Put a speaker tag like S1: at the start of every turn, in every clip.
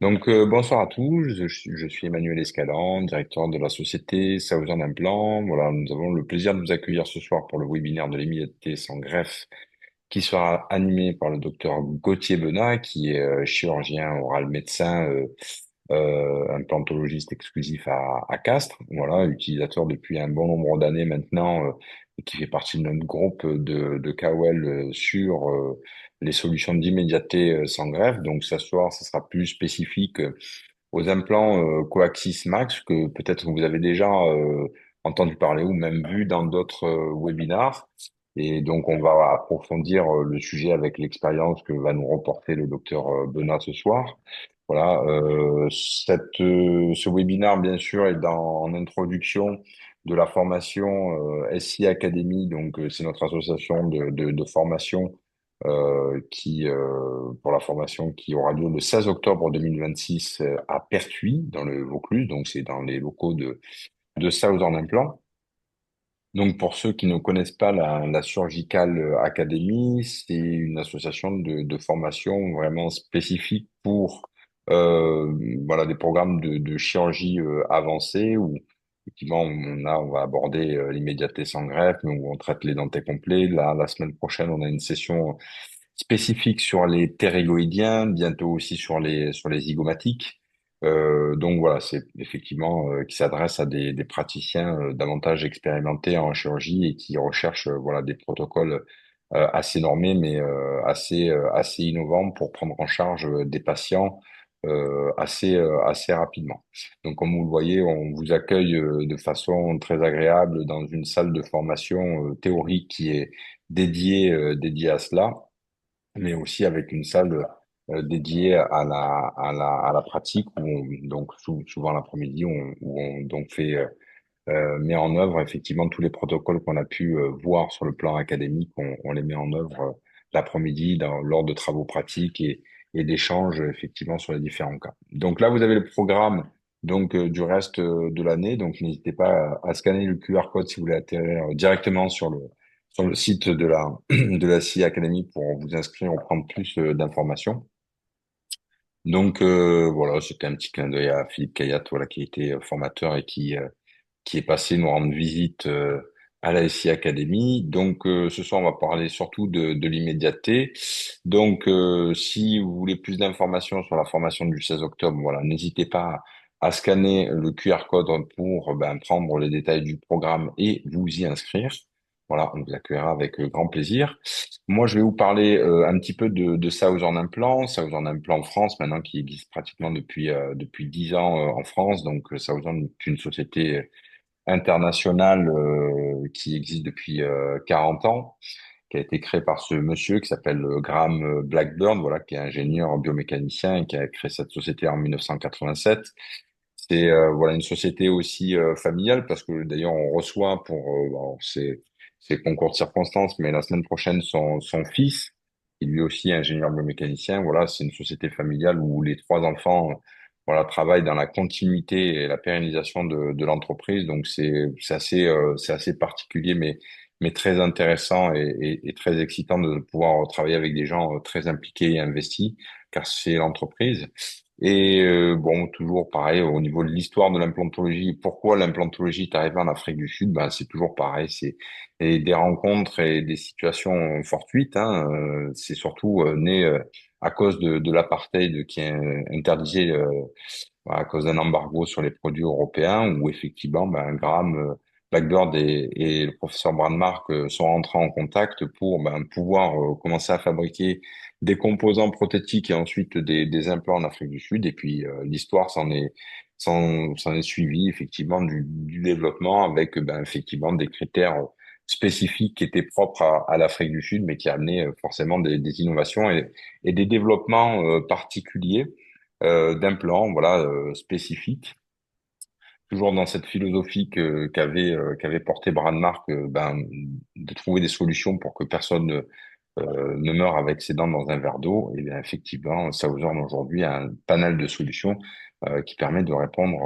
S1: Bonsoir à tous, je suis Emmanuel Escalan, directeur de la société Southern Implant. Voilà, nous avons le plaisir de vous accueillir ce soir pour le webinaire de l'immédiateté sans greffe qui sera animé par le docteur Gauthier Benat, qui est chirurgien oral médecin, implantologiste exclusif à Castres. Voilà, utilisateur depuis un bon nombre d'années maintenant, et qui fait partie de notre groupe de KOL sur les solutions d'immédiateté sans greffe. Donc, ce soir, ce sera plus spécifique aux implants Coaxis Max que peut-être vous avez déjà entendu parler ou même vu dans d'autres webinars. Et donc, on va approfondir le sujet avec l'expérience que va nous reporter le docteur Benat ce soir. Voilà, ce webinaire, bien sûr, est en introduction de la formation SI Academy. Donc, c'est notre association de formation pour la formation qui aura lieu le 16 octobre 2026 à Pertuis, dans le Vaucluse. Donc, c'est dans les locaux de Southern Implant. Donc, pour ceux qui ne connaissent pas la Surgical Academy, c'est une association de formation vraiment spécifique pour voilà des programmes de chirurgie avancée où effectivement on va aborder l'immédiateté sans greffe, mais où on traite les dentés complets. Là, la semaine prochaine, on a une session spécifique sur les ptérygoïdiens, bientôt aussi sur les zygomatiques. Donc voilà, c'est effectivement qui s'adresse à des praticiens davantage expérimentés en chirurgie et qui recherchent voilà des protocoles assez normés mais assez innovants pour prendre en charge des patients assez rapidement. Donc comme vous le voyez, on vous accueille de façon très agréable dans une salle de formation théorique qui est dédiée à cela, mais aussi avec une salle dédiée à la pratique où donc souvent l'après-midi où on donc met en œuvre effectivement tous les protocoles qu'on a pu voir sur le plan académique, on les met en œuvre l'après-midi lors de travaux pratiques et d'échanges effectivement sur les différents cas. Donc là, vous avez le programme donc du reste de l'année. Donc n'hésitez pas à scanner le QR code si vous voulez atterrir directement sur le site de la de la CIA Academy pour vous inscrire ou prendre plus d'informations. Donc voilà, c'était un petit clin d'œil à Philippe Kayat, voilà, qui était formateur et qui est passé nous rendre visite à la SI Academy. Donc ce soir, on va parler surtout de l'immédiateté. Donc si vous voulez plus d'informations sur la formation du 16 octobre, voilà, n'hésitez pas à scanner le QR code pour prendre les détails du programme et vous y inscrire. Voilà, on vous accueillera avec grand plaisir. Moi, je vais vous parler un petit peu de Southern Implant, Southern Implant France, maintenant qui existe pratiquement depuis 10 ans en France. Donc, Southern est une société internationale qui existe depuis 40 ans, qui a été créée par ce monsieur qui s'appelle Graham Blackburn, voilà, qui est ingénieur biomécanicien et qui a créé cette société en 1987. C'est voilà une société aussi familiale parce que d'ailleurs on reçoit pour bon, c'est concours de circonstances, mais la semaine prochaine son fils, qui lui aussi est ingénieur biomécanicien. Voilà, c'est une société familiale où les trois enfants voilà travaillent dans la continuité et la pérennisation de l'entreprise. Donc c'est assez particulier, mais très intéressant et très excitant de pouvoir travailler avec des gens très impliqués et investis, car c'est l'entreprise. Et bon, toujours pareil, au niveau de l'histoire de l'implantologie, pourquoi l'implantologie est arrivée en Afrique du Sud, ben, c'est toujours pareil, c'est des rencontres et des situations fortuites, hein, c'est surtout né à cause de l'apartheid qui interdisait, voilà, à cause d'un embargo sur les produits européens, où effectivement, ben, Graham Blackbird et le professeur Brandmark sont rentrés en contact pour pouvoir commencer à fabriquer des composants prothétiques et ensuite des implants en Afrique du Sud. Et puis l'histoire s'en est suivie effectivement du développement avec effectivement des critères spécifiques qui étaient propres à l'Afrique du Sud, mais qui amenaient forcément des innovations et des développements particuliers d'implants voilà spécifiques. Toujours dans cette philosophie qu'avait porté Brandmark, de trouver des solutions pour que personne ne meurt avec ses dents dans un verre d'eau. Et bien effectivement, Southern aujourd'hui a un panel de solutions qui permet de répondre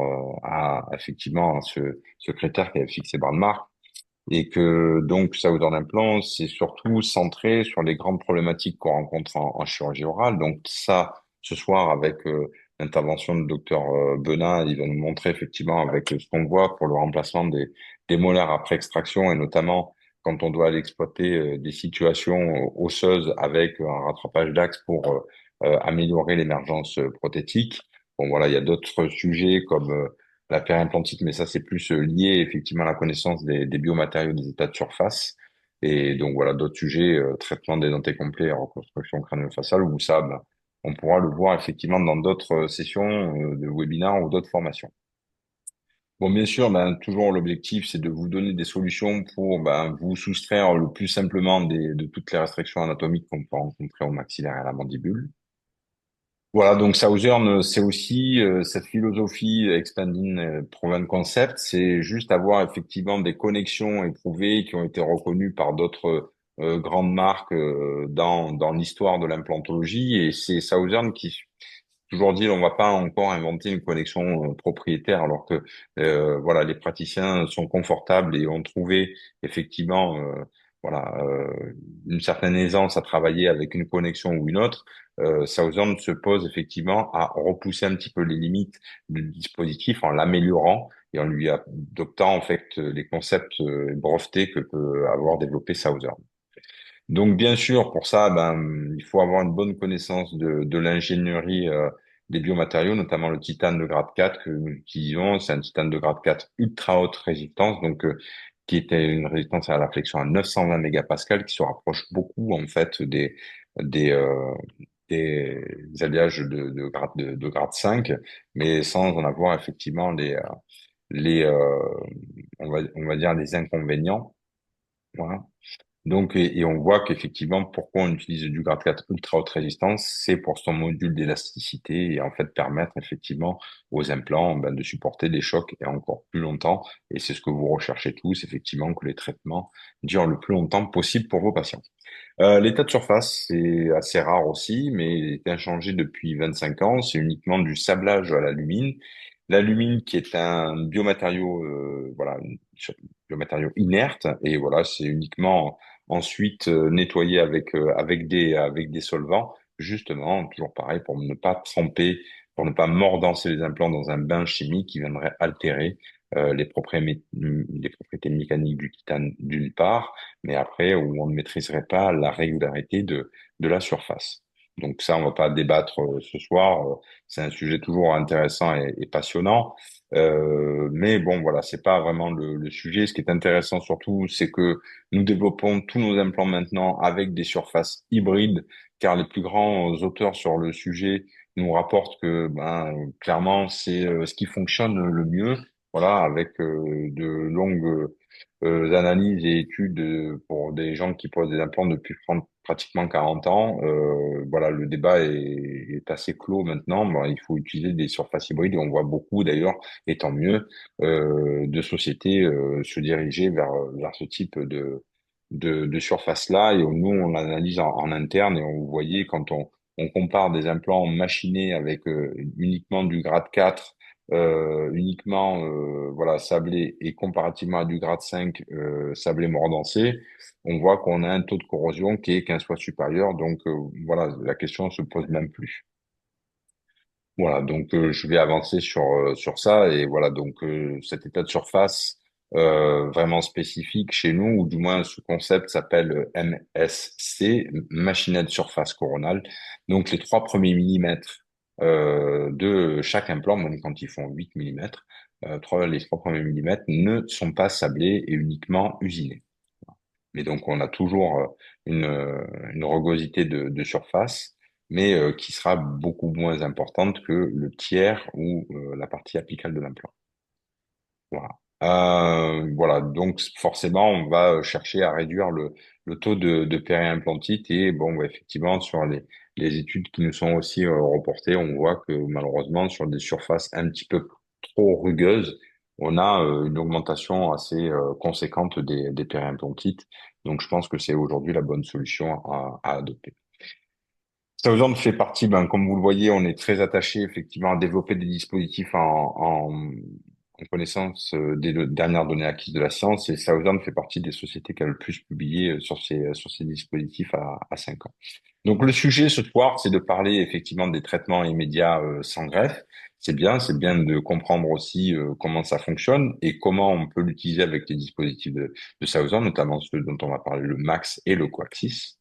S1: à effectivement à ce critère qu'avait fixé Brandmark. Et que donc Southern Implant, c'est surtout centré sur les grandes problématiques qu'on rencontre en chirurgie orale. Donc ça, ce soir, avec l'intervention du docteur Benin. Il va nous montrer effectivement avec ce qu'on voit pour le remplacement des molaires après extraction et notamment quand on doit aller exploiter des situations osseuses avec un rattrapage d'axe pour améliorer l'émergence prothétique. Bon, voilà, il y a d'autres sujets comme la périimplantite, mais ça, c'est plus lié effectivement à la connaissance des biomatériaux des états de surface. Et donc, voilà, d'autres sujets, traitement des dentés complets et reconstruction crânio-faciale, où ça, ben, on pourra le voir effectivement dans d'autres sessions de webinaires ou d'autres formations. Bon, bien sûr, ben, toujours l'objectif, c'est de vous donner des solutions pour ben, vous soustraire le plus simplement de toutes les restrictions anatomiques qu'on peut rencontrer au maxillaire et à la mandibule. Voilà, donc Southern, c'est aussi cette philosophie Expanding Proven Concept, c'est juste avoir effectivement des connexions éprouvées qui ont été reconnues par d'autres grandes marques dans l'histoire de l'implantologie, et c'est Southern qui toujours dit on va pas encore inventer une connexion propriétaire alors que voilà les praticiens sont confortables et ont trouvé effectivement voilà une certaine aisance à travailler avec une connexion ou une autre. Southern se pose effectivement à repousser un petit peu les limites du dispositif en l'améliorant et en lui adoptant en fait les concepts brevetés que peut avoir développé Southern. Donc, bien sûr, pour ça, ben, il faut avoir une bonne connaissance de l'ingénierie des biomatériaux, notamment le titane de grade 4 que nous utilisons. C'est un titane de grade 4 ultra haute résistance, donc qui était une résistance à la flexion à 920 mégapascales, qui se rapproche beaucoup en fait des, euh, des alliages de grade 5, mais sans en avoir effectivement les on va dire les inconvénients. Voilà. Donc, et on voit qu'effectivement, pourquoi on utilise du grade 4 ultra haute résistance, c'est pour son module d'élasticité et en fait permettre effectivement aux implants ben, de supporter des chocs et encore plus longtemps. Et c'est ce que vous recherchez tous, effectivement, que les traitements durent le plus longtemps possible pour vos patients. L'état de surface, c'est assez rare aussi, mais il est inchangé depuis 25 ans. C'est uniquement du sablage à l'alumine. L'alumine qui est un biomatériau, voilà, un biomatériau inerte, et voilà, c'est uniquement ensuite nettoyé avec des solvants, justement, toujours pareil, pour ne pas tremper, pour ne pas mordancer les implants dans un bain chimique qui viendrait altérer les propriétés mécaniques du titane d'une part, mais après où on ne maîtriserait pas la régularité de la surface. Donc ça, on va pas débattre ce soir. C'est un sujet toujours intéressant et passionnant. Mais bon, voilà, c'est pas vraiment le sujet. Ce qui est intéressant surtout, c'est que nous développons tous nos implants maintenant avec des surfaces hybrides, car les plus grands auteurs sur le sujet nous rapportent que, ben, clairement, c'est ce qui fonctionne le mieux. Voilà, avec de longues analyses et études pour des gens qui posent des implants depuis pratiquement 40 ans. Voilà, le débat est assez clos maintenant. Bon, il faut utiliser des surfaces hybrides et on voit beaucoup d'ailleurs, et tant mieux, de sociétés se diriger vers ce type de surface-là. Et nous, on l'analyse en interne et on voyait quand on compare des implants machinés avec uniquement du grade 4 uniquement voilà sablé et comparativement à du grade 5 sablé mordancé, on voit qu'on a un taux de corrosion qui est 15 fois supérieur. Donc voilà, la question se pose même plus. Voilà, donc je vais avancer sur ça et voilà donc cet état de surface vraiment spécifique chez nous, ou du moins ce concept s'appelle MSC, Machinette Surface Coronale. Donc les 3 premiers millimètres de chaque implant, même quand ils font 8 millimètres, les 3 premiers millimètres ne sont pas sablés et uniquement usinés. Mais donc, on a toujours une rugosité de surface, mais qui sera beaucoup moins importante que le tiers ou la partie apicale de l'implant. Voilà. Voilà. Donc, forcément, on va chercher à réduire le taux de périimplantite. Et bon, ouais, effectivement, sur les études qui nous sont aussi reportées, on voit que malheureusement, sur des surfaces un petit peu trop rugueuses, on a une augmentation assez conséquente des périimplantites. Donc, je pense que c'est aujourd'hui la bonne solution à adopter. Southern fait partie, ben, comme vous le voyez, on est très attaché effectivement à développer des dispositifs en connaissance des dernières données acquises de la science, et Southern fait partie des sociétés qui a le plus publié sur ces dispositifs à 5 ans. Donc le sujet ce soir, c'est de parler effectivement des traitements immédiats sans greffe. C'est bien de comprendre aussi comment ça fonctionne et comment on peut l'utiliser avec les dispositifs de Southern, notamment ceux dont on va parler, le Max et le Coaxis.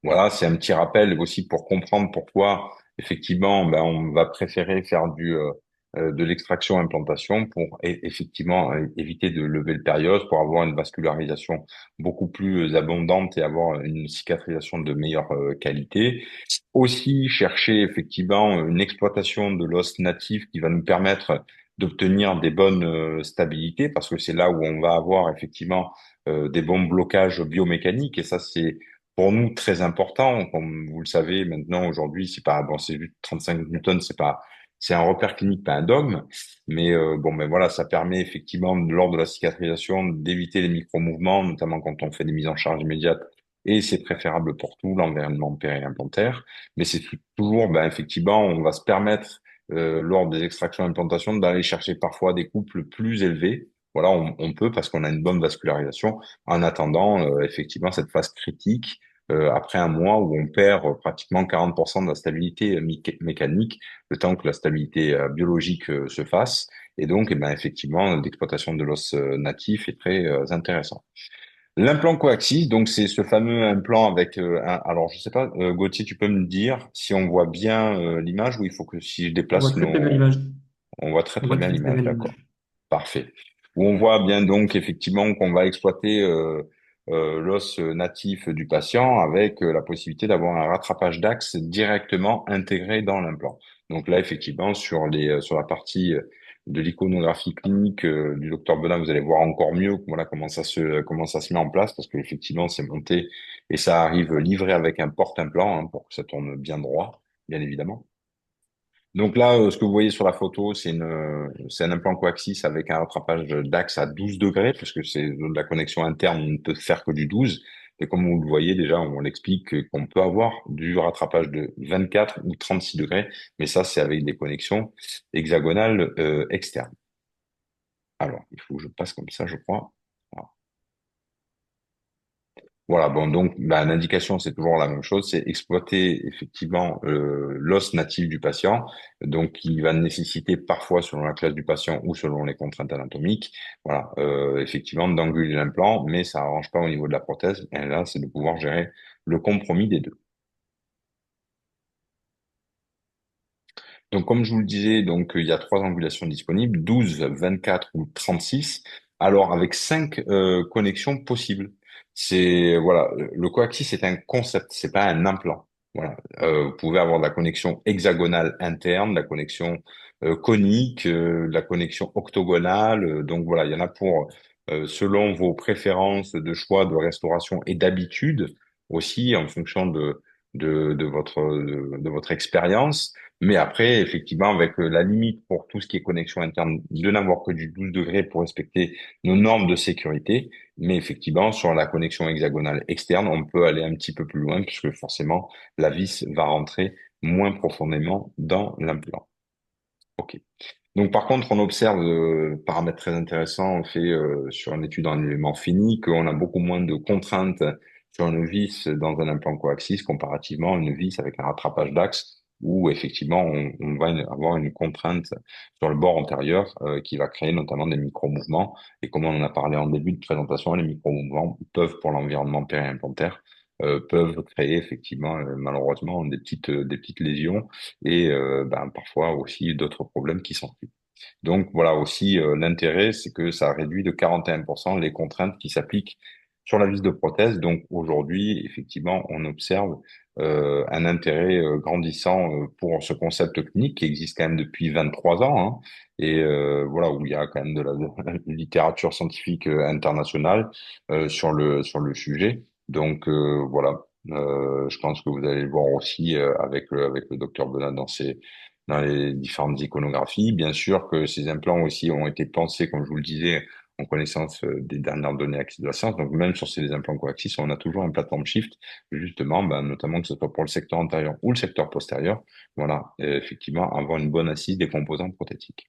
S1: Voilà, c'est un petit rappel aussi pour comprendre pourquoi, effectivement, ben, on va préférer faire de l'extraction implantation pour effectivement éviter de lever le périos, pour avoir une vascularisation beaucoup plus abondante et avoir une cicatrisation de meilleure qualité. Aussi, chercher effectivement une exploitation de l'os natif qui va nous permettre d'obtenir des bonnes stabilités, parce que c'est là où on va avoir effectivement des bons blocages biomécaniques, et ça, c'est pour nous très important. Comme vous le savez maintenant, aujourd'hui, c'est pas bon, c'est juste 35 Newton, c'est un repère clinique, pas un dogme, mais bon, mais voilà, ça permet effectivement lors de la cicatrisation d'éviter les micro-mouvements, notamment quand on fait des mises en charge immédiates, et c'est préférable pour tout l'environnement périimplantaire. Mais c'est toujours, ben, effectivement, on va se permettre lors des extractions d'implantation d'aller chercher parfois des couples plus élevés. Voilà, on peut parce qu'on a une bonne vascularisation en attendant effectivement cette phase critique après un mois où on perd pratiquement 40% de la stabilité mécanique, le temps que la stabilité biologique se fasse. Et donc, eh ben, effectivement, l'exploitation de l'os natif est très intéressant. L'implant coaxis, donc c'est ce fameux implant avec alors je sais pas, Gauthier, tu peux me dire si on voit bien l'image ou il faut que si je
S2: On voit
S1: déplace
S2: très très bien
S1: nos...
S2: l'image.
S1: On voit très
S2: On
S1: très
S2: voit
S1: bien
S2: très très
S1: l'image,
S2: bien l'image.
S1: d'accord. Parfait. Où on voit bien donc effectivement qu'on va exploiter l'os natif du patient avec la possibilité d'avoir un rattrapage d'axe directement intégré dans l'implant. Donc là, effectivement, sur la partie de l'iconographie clinique du docteur Benin, vous allez voir encore mieux voilà comment ça se met en place parce que effectivement c'est monté et ça arrive livré avec un porte-implant pour que ça tourne bien droit, bien évidemment. Donc là, ce que vous voyez sur la photo, c'est un implant coaxis avec un rattrapage d'axe à 12 degrés, puisque c'est de la connexion interne, on ne peut faire que du 12. Et comme vous le voyez déjà, on l'explique qu'on peut avoir du rattrapage de 24 ou 36 degrés, mais ça, c'est avec des connexions hexagonales externes. Alors, il faut que je passe comme ça, je crois. Voilà. Voilà, bon, donc bah, l'indication, c'est toujours la même chose, c'est exploiter effectivement l'os natif du patient, donc qui va nécessiter parfois, selon la classe du patient ou selon les contraintes anatomiques, voilà, effectivement d'anguler l'implant, mais ça arrange pas au niveau de la prothèse, et là, c'est de pouvoir gérer le compromis des deux. Donc, comme je vous le disais, donc il y a trois angulations disponibles, 12, 24 ou 36. Alors, avec cinq connexions possibles. C'est voilà, le coaxis c'est un concept, c'est pas un implant. Voilà, vous pouvez avoir de la connexion hexagonale interne, de la connexion conique, de la connexion octogonale. Donc voilà, il y en a pour selon vos préférences de choix de restauration et d'habitude aussi en fonction de votre expérience. Mais après, effectivement, avec la limite pour tout ce qui est connexion interne, de n'avoir que du 12 degrés pour respecter nos normes de sécurité. Mais effectivement, sur la connexion hexagonale externe, on peut aller un petit peu plus loin puisque forcément, la vis va rentrer moins profondément dans l'implant. OK. Donc, par contre, on observe, paramètre très intéressant, fait sur une étude en éléments finis, qu'on a beaucoup moins de contraintes sur une vis dans un implant coaxis comparativement à une vis avec un rattrapage d'axe, où effectivement on va avoir une contrainte sur le bord antérieur qui va créer notamment des micro-mouvements. Et comme on en a parlé en début de présentation, les micro-mouvements peuvent, pour l'environnement périimplantaire, peuvent créer effectivement malheureusement des petites lésions et ben, parfois aussi d'autres problèmes qui sont. Donc voilà aussi l'intérêt, c'est que ça réduit de 41% les contraintes qui s'appliquent sur la vis de prothèse. Donc aujourd'hui, effectivement, on observe un intérêt grandissant pour ce concept clinique qui existe quand même depuis 23 ans, hein, et voilà où il y a quand même de la littérature scientifique internationale sur le sujet. Donc voilà, je pense que vous allez le voir aussi avec le docteur Benat dans les différentes iconographies. Bien sûr que ces implants aussi ont été pensés, comme je vous le disais, en connaissance des dernières données acquises de la science. Donc même sur ces implants coaxis, on a toujours un plateforme shift, justement, ben, notamment que ce soit pour le secteur antérieur ou le secteur postérieur. Voilà, et effectivement, avoir une bonne assise des composants prothétiques.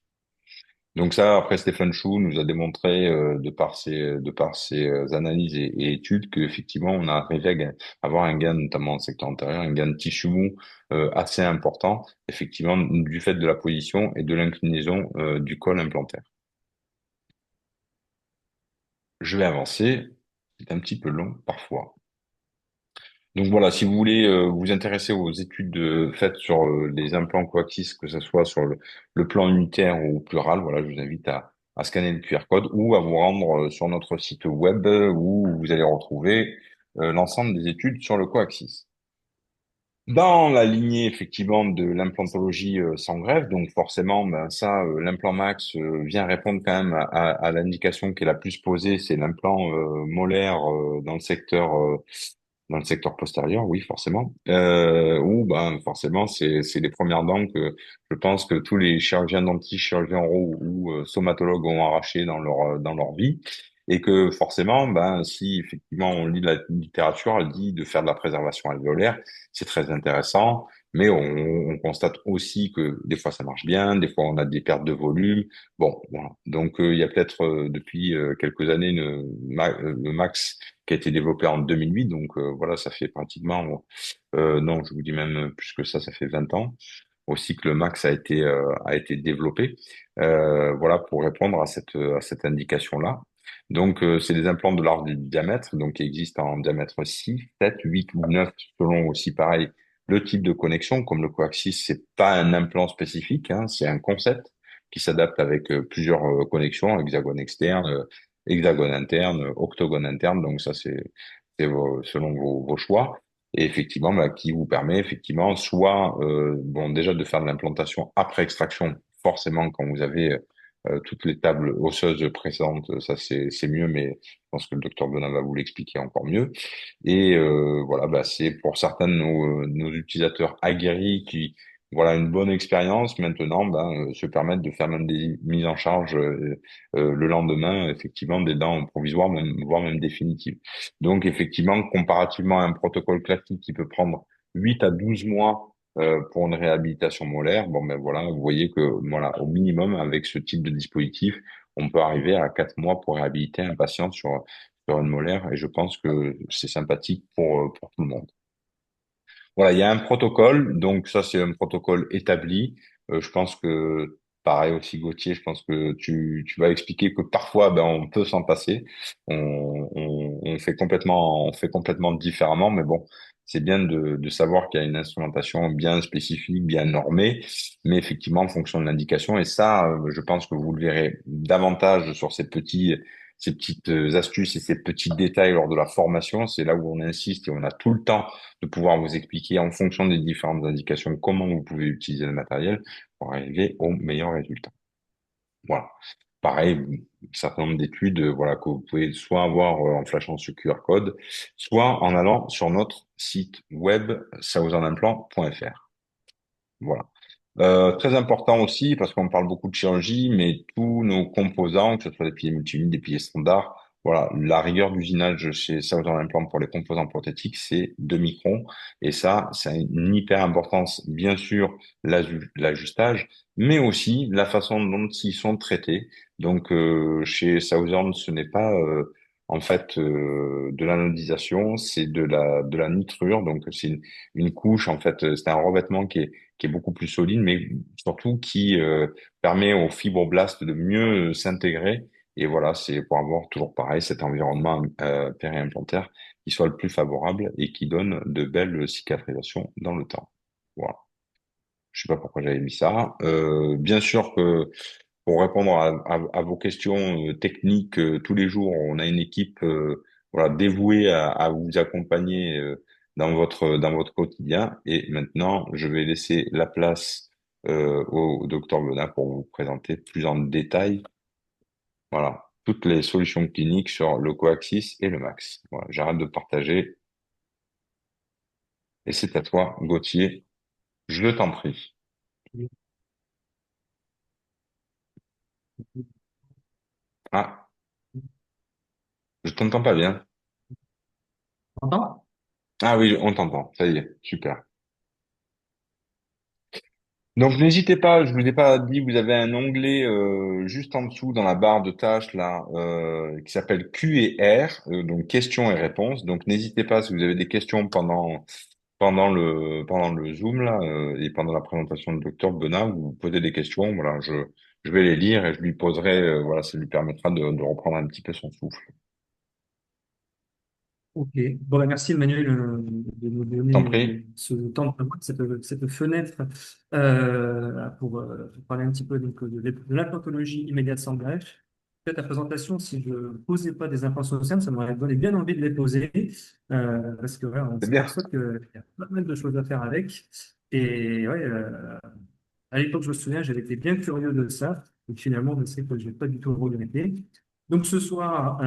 S1: Donc ça, après, Stephen Chu nous a démontré de par ses analyses et études qu'effectivement, on a arrivé avoir un gain, notamment en secteur antérieur, un gain de tissu mou assez important, effectivement, du fait de la position et de l'inclinaison du col implantaire. Je vais avancer, c'est un petit peu long parfois. Donc voilà, si vous voulez vous intéresser aux études faites sur les implants coaxies, que ce soit sur le plan unitaire ou plural, voilà, je vous invite à scanner le QR code ou à vous rendre sur notre site web où vous allez retrouver l'ensemble des études sur le coaxis. Dans la lignée effectivement de l'implantologie sans greffe, donc forcément, ben ça, l'implant Max vient répondre quand même à l'indication qui est la plus posée, c'est l'implant molaire dans le secteur postérieur, oui, forcément. Ou ben forcément, c'est les premières dents que je pense que tous les chirurgiens dentistes, chirurgiens oraux ou stomatologues ont arraché dans leur vie, et que forcément, ben si effectivement on lit la littérature, elle dit de faire de la préservation alvéolaire, c'est très intéressant. Mais on constate aussi que des fois ça marche bien, des fois on a des pertes de volume. Bon, voilà. Donc il y a peut-être depuis quelques années le Max qui a été développé en 2008. Donc voilà, ça fait pratiquement, non, je vous dis même plus que ça fait 20 ans aussi que le Max a été développé, voilà, pour répondre à cette indication-là. Donc c'est des implants de large diamètre, donc qui existent en diamètre 6, 7, 8 ou 9, selon aussi pareil le type de connexion. Comme le coaxis, c'est pas un implant spécifique, hein, c'est un concept qui s'adapte avec plusieurs connexions, hexagone externe, hexagone interne, octogone interne. Donc ça, c'est selon vos choix. Et effectivement, bah, qui vous permet effectivement soit bon déjà de faire de l'implantation après extraction, forcément quand vous avez toutes les tables osseuses présentes, ça c'est mieux, mais je pense que le docteur Benin va vous l'expliquer encore mieux. Et voilà, bah, c'est pour certains de nos utilisateurs aguerris qui voilà une bonne expérience maintenant, ben, se permettent de faire même des mises en charge le lendemain, effectivement, des dents provisoires, même, voire même définitives. Donc, effectivement, comparativement à un protocole classique qui peut prendre 8 à 12 mois pour une réhabilitation molaire, bon, ben voilà, vous voyez que voilà, au minimum, avec ce type de dispositif, on peut arriver à 4 mois pour réhabiliter un patient sur une molaire, et je pense que c'est sympathique pour tout le monde. Voilà, il y a un protocole, donc ça c'est un protocole établi. Je pense que, pareil aussi Gauthier, je pense que tu vas expliquer que parfois ben, on peut s'en passer, on fait complètement différemment, mais bon, c'est bien de savoir qu'il y a une instrumentation bien spécifique, bien normée, mais effectivement en fonction de l'indication. Et ça, je pense que vous le verrez davantage sur ces petites astuces et ces petits détails lors de la formation. C'est là où on insiste et on a tout le temps de pouvoir vous expliquer en fonction des différentes indications comment vous pouvez utiliser le matériel pour arriver au meilleur résultat. Voilà. Pareil, un certain nombre d'études, voilà, que vous pouvez soit avoir en flashant ce QR code, soit en allant sur notre site web southernImplant.fr. Voilà. Très important aussi, parce qu'on parle beaucoup de chirurgie, mais tous nos composants, que ce soit des piliers multiunis, des piliers standards, voilà, la rigueur d'usinage chez Southern Implant pour les composants prothétiques, c'est 2 microns. Et ça, c'est une hyper importance, bien sûr, l'ajustage, mais aussi la façon dont ils sont traités. Donc, chez Southern, ce n'est pas, en fait, de l'anodisation, c'est de la nitrure. Donc, c'est une couche, en fait, c'est un revêtement qui est beaucoup plus solide, mais surtout qui permet aux fibroblastes de mieux s'intégrer. Et voilà, c'est pour avoir toujours pareil cet environnement périimplantaire qui soit le plus favorable et qui donne de belles cicatrisations dans le temps. Voilà. Je sais pas pourquoi j'avais mis ça. Bien sûr que pour répondre à vos questions techniques tous les jours, on a une équipe voilà dévouée à vous accompagner dans votre quotidien. Et maintenant, je vais laisser la place au docteur Benin pour vous présenter plus en détail voilà toutes les solutions cliniques sur le Coaxis et le Max. Voilà, j'arrête de partager et c'est à toi, Gauthier. Je t'en prie. Ah, je t'entends pas bien.
S2: Entends?
S1: Ah oui, on t'entend. Ça y est, super. Donc n'hésitez pas, je vous ai pas dit, vous avez un onglet juste en dessous dans la barre de tâches là qui s'appelle Q et R, donc questions et réponses. Donc n'hésitez pas si vous avez des questions pendant le Zoom là et pendant la présentation du docteur Benoît, vous posez des questions. Voilà, je vais les lire et je lui poserai. Voilà, ça lui permettra de reprendre un petit peu son souffle.
S2: Ok. Bon, bah, merci Emmanuel de nous
S1: T'en
S2: donner
S1: prie.
S2: ce temps, cette fenêtre pour parler un petit peu donc, de l'implantologie immédiate sans greffe. Peut-être la présentation, si je ne posais pas des implants sociales, ça m'aurait donné bien envie de les poser parce que voilà, on
S1: C'est bien.
S2: s'aperçoit qu'il y a pas mal de choses à faire avec. Et ouais, à l'époque, je me souviens, j'avais été bien curieux de ça. Et finalement, je sais que je ne vais pas du tout le regretter. Donc ce soir,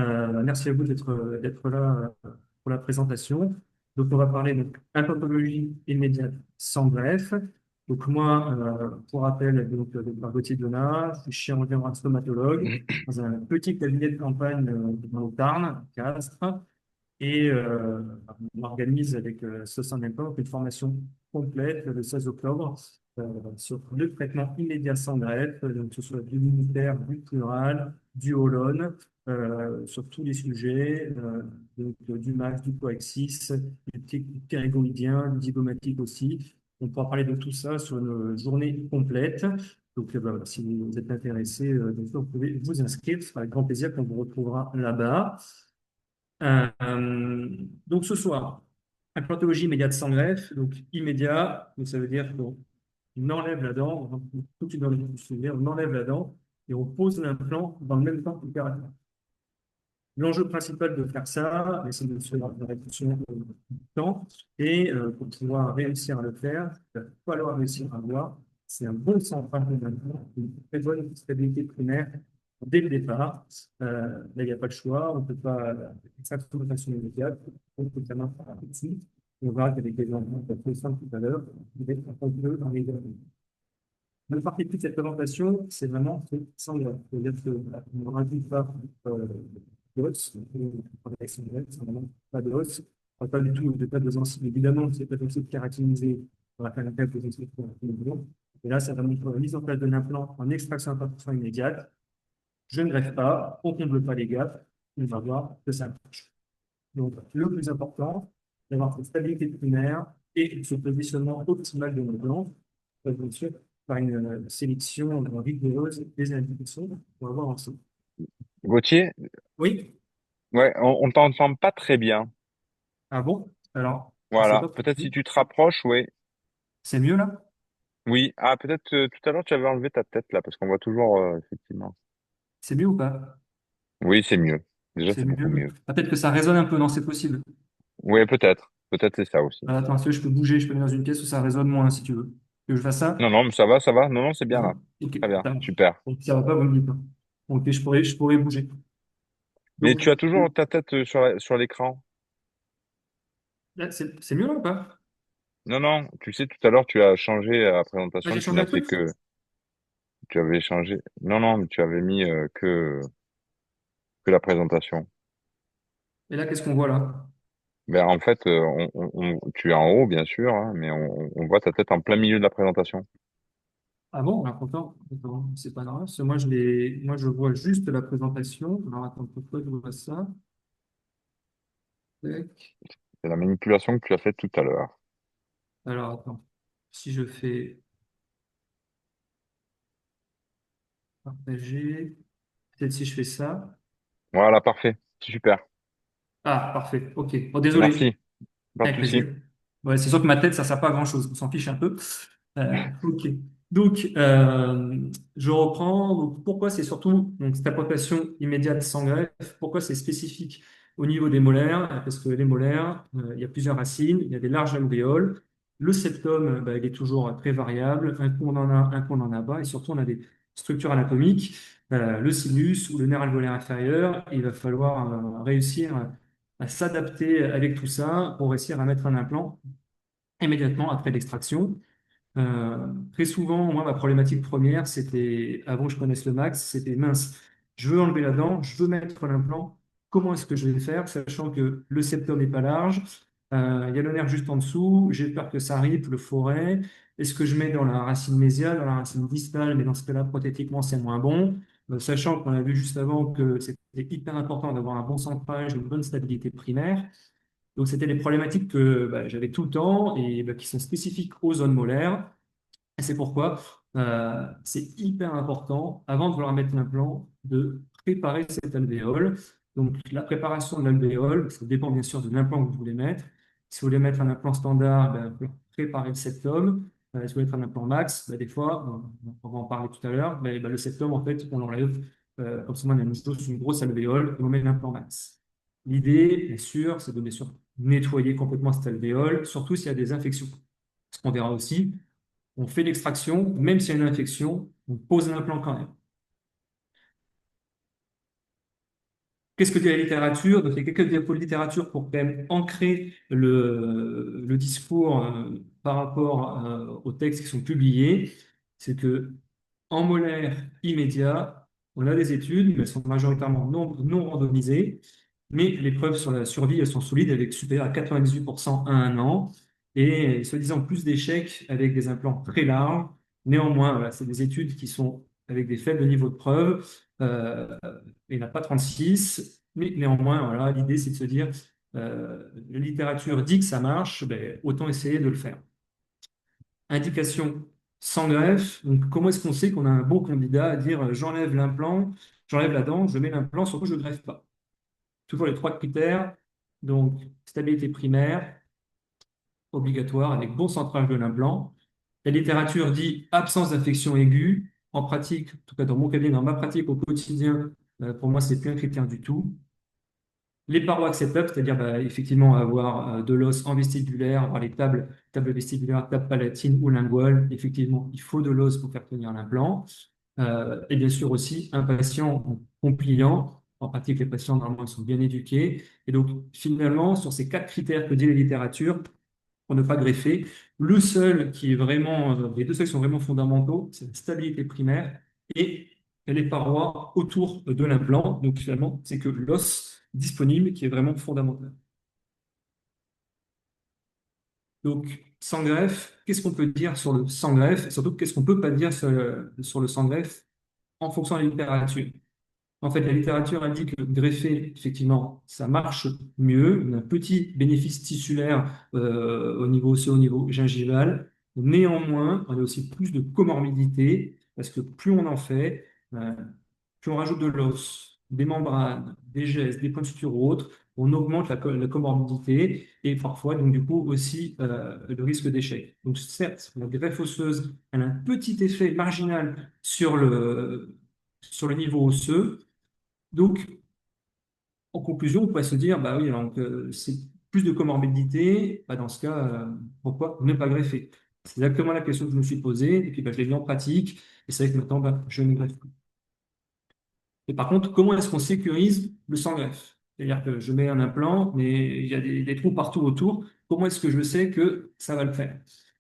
S2: merci à vous d'être là pour la présentation. Donc on va parler de implantologie immédiate sans greffe. Donc moi, pour rappel, par Gauthier Donat, je suis chirurgien stomatologue dans un petit cabinet de campagne dans le Tarn, Castres. Et on organise avec Sosan Import une formation complète le 16 octobre sur le traitement immédiat sans greffe, donc que ce soit du militaire, du plural, du holon, sur tous les sujets, du max, du coaxis, du ptérygoïdien, du zygomatique aussi. On pourra parler de tout ça sur une journée complète. Donc, voilà, si vous êtes intéressé, bien sûr, vous pouvez vous inscrire. Ce sera avec grand plaisir qu'on vous retrouvera là-bas. Donc ce soir, implantologie immédiate sans greffe. Donc immédiat, donc ça veut dire qu'on enlève la dent, tout de suite dans le souvenir, on enlève la dent et on pose l'implant dans le même temps que l'opération. L'enjeu principal de faire ça, c'est de se faire une réduction du temps. Et pour pouvoir réussir à le faire, il va falloir réussir à avoir, c'est un bon central de l'implant, une très bonne stabilité primaire dès le départ. Là, il n'y a pas de choix, on ne peut pas faire ça de façon immédiate, on peut la main tout de suite. On verra qu'avec les enfants, ça fait simple tout à l'heure, il va être un peu dans les deux. La partie de cette présentation, c'est vraiment sans greffe. C'est-à-dire qu'on ne rajoute pas d'os, c'est vraiment pas d'os, pas du tout de pas de gencives. Évidemment, c'est pas possible de caractériser on va faire un test de gencives pour un. Et là, c'est vraiment pour la mise en place d'un implant en extraction à 100% immédiate. Je ne greffe pas, on ne comble pas les gaps, on va voir que ça marche. Donc, le plus important, c'est d'avoir cette stabilité primaire et ce positionnement optimal de nos plans, bien sûr, par une sélection rigoureuse des indications qu'on va voir ensemble.
S1: Gauthier,
S2: Oui,
S1: ouais, on t'entend pas très bien.
S2: ah bon? Alors, je ne sais
S1: Voilà.
S2: pas pour
S1: Peut-être si
S2: vous.
S1: tu te rapproches, oui.
S2: C'est mieux là?
S1: Oui. Ah, peut-être tout à l'heure tu avais enlevé ta tête là, parce qu'on voit toujours effectivement.
S2: C'est mieux ou pas?
S1: Oui, c'est mieux. Déjà,
S2: C'est
S1: c'est beaucoup
S2: mieux.
S1: mieux.
S2: Ah, peut-être que ça résonne un peu, non, c'est possible.
S1: Oui, peut-être. Peut-être c'est ça aussi.
S2: Attends, si je peux bouger, je peux aller dans une pièce où ça résonne moins si tu veux. Que je fasse ça?
S1: Non, non, mais ça va, ça va. Non, non, c'est bien là.
S2: Non? Ok,
S1: Très bien,
S2: ça marche.
S1: super.
S2: Donc, si ça va pas, vous me dites pas. Ok, je pourrais bouger.
S1: Mais
S2: Donc,
S1: tu as toujours ta tête sur l'écran.
S2: là, c'est mieux là ou pas?
S1: Non, non, tu sais, tout à l'heure, tu as changé la
S2: Ah,
S1: présentation,
S2: j'ai
S1: tu
S2: changé
S1: n'as
S2: un
S1: fait
S2: truc?
S1: que, tu avais changé. Non, non, mais tu avais mis que la présentation.
S2: Et là, qu'est-ce qu'on voit là?
S1: Ben, en fait, tu es en haut, bien sûr, hein, mais on voit ta tête en plein milieu de la présentation.
S2: Ah bon, alors pourtant, attends, c'est pas normal, parce que moi, je vois juste la présentation. Alors, attends, pourquoi je vois ça? Tac.
S1: C'est la manipulation que tu as faite tout à l'heure.
S2: Alors, attends, si je fais partager, peut-être si je fais ça.
S1: Voilà, parfait. Super.
S2: Ah, parfait, ok. Bon, désolé,
S1: Merci. Pas de
S2: avec plaisir.
S1: souci.
S2: Ouais, c'est sûr que ma tête, ça sert pas à grand-chose, on s'en fiche un peu. Ok. Donc, je reprends. Donc, pourquoi c'est surtout donc, cette implantation immédiate sans greffe? Pourquoi c'est spécifique au niveau des molaires? Parce que les molaires, il y a plusieurs racines, il y a des larges alvéoles. Le septum, bah, il est toujours très variable. Un coup on en a, un coup on en a pas. Et surtout, on a des structures anatomiques. Le sinus ou le nerf alvéolaire inférieur, il va falloir réussir à s'adapter avec tout ça pour réussir à mettre un implant immédiatement après l'extraction. Très souvent, moi, ma problématique première, c'était, avant que je connaisse le max, c'était mince. Je veux enlever la dent, je veux mettre l'implant. Comment est-ce que je vais le faire, sachant que le septum n'est pas large? Il y a le nerf juste en dessous, j'ai peur que ça ripe, le forêt. Est-ce que je mets dans la racine mésiale, dans la racine distale, mais dans ce cas-là, prothétiquement, c'est moins bon. Sachant qu'on a vu juste avant que c'était hyper important d'avoir un bon centrage, une bonne stabilité primaire. Donc, c'était des problématiques que j'avais tout le temps et qui sont spécifiques aux zones molaires. Et c'est pourquoi c'est hyper important, avant de vouloir mettre l'implant, de préparer cet alvéole. Donc, la préparation de l'alvéole, ça dépend bien sûr de l'implant que vous voulez mettre. Si vous voulez mettre un implant standard, il faut préparer le septum. Si vous voulez mettre un implant max, des fois, on va en parler tout à l'heure, mais le septum, en fait, on l'enlève comme ça, on a une grosse alvéole et on met l'implant max. L'idée, bien sûr, c'est de bien sûr nettoyer complètement cette alvéole, surtout s'il y a des infections. Ce qu'on verra aussi, on fait l'extraction, même s'il y a une infection, on pose l'implant quand même. Qu'est-ce que dit la littérature? Donc, il y a quelques diapos de littérature pour quand même ancrer le discours par rapport aux textes qui sont publiés. C'est que en molaire immédiat, on a des études, mais elles sont majoritairement non randomisées. Mais les preuves sur la survie, elles sont solides avec supérieur à 98% à un an. Et soi-disant plus d'échecs avec des implants très larges. Néanmoins, voilà, c'est des études qui sont avec des faibles niveaux de preuves. Il n'y en a pas 36. Mais néanmoins, voilà, l'idée, c'est de se dire, la littérature dit que ça marche, autant essayer de le faire. Indication sans greffe. Donc, comment est-ce qu'on sait qu'on a un bon candidat à dire j'enlève l'implant, j'enlève la dent, je mets l'implant, surtout je ne greffe pas? Toujours les trois critères. Donc, stabilité primaire, obligatoire, avec bon centrage de l'implant. La littérature dit absence d'infection aiguë. En pratique, en tout cas dans mon cabinet, dans ma pratique au quotidien, pour moi, c'est plus un critère du tout. Les parois acceptables, c'est-à-dire effectivement avoir de l'os en vestibulaire, avoir les tables vestibulaires, table palatine ou linguale. Effectivement, il faut de l'os pour faire tenir l'implant. Et bien sûr aussi un patient compliant. En pratique, les patients normalement ils sont bien éduqués. Et donc finalement, sur ces quatre critères que dit la littérature, pour ne pas greffer, le seul qui est vraiment, les deux seuls qui sont vraiment fondamentaux, c'est la stabilité primaire et les parois autour de l'implant. Donc finalement, c'est que l'os disponible qui est vraiment fondamental. Donc, sans greffe, qu'est-ce qu'on peut dire sur le sans greffe? Et surtout, qu'est-ce qu'on peut pas dire sur le sans greffe en fonction de la littérature? En fait, la littérature indique que greffer, effectivement, ça marche mieux. On a un petit bénéfice tissulaire au niveau osseux, au niveau gingival. Néanmoins, on a aussi plus de comorbidité parce que plus on en fait, plus on rajoute de l'os, des membranes, des gestes, des points de suture ou autres, on augmente la comorbidité et parfois, donc du coup, aussi le risque d'échec. Donc certes, la greffe osseuse, elle a un petit effet marginal sur le niveau osseux. Donc, en conclusion, on pourrait se dire, bah oui, donc c'est plus de comorbidité, dans ce cas, pourquoi ne pas greffer? C'est exactement la question que je me suis posée, et puis je l'ai mis en pratique, et c'est vrai que maintenant, je ne greffe plus. Et par contre, comment est-ce qu'on sécurise le sans-greffe? C'est-à-dire que je mets un implant, mais il y a des trous partout autour. Comment est-ce que je sais que ça va le faire?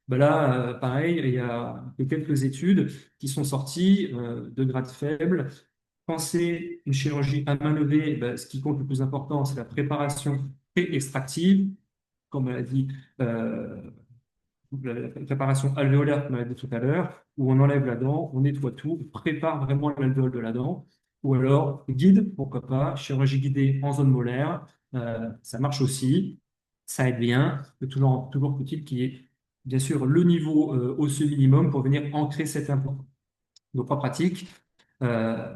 S2: Là, pareil, il y a quelques études qui sont sorties de grade faible. Quand c'est une chirurgie à main levée, ce qui compte le plus important, c'est la préparation pré-extractive, comme on l'a dit, euh, la préparation alvéolaire, comme on l'a dit tout à l'heure, où on enlève la dent, on nettoie tout, on prépare vraiment l'alvéole de la dent, ou alors guide, pourquoi pas, chirurgie guidée en zone molaire, ça marche aussi, ça aide bien, mais toujours faut-il qu'il y ait bien sûr le niveau osseux minimum pour venir ancrer cet implant. Donc en pratique, euh,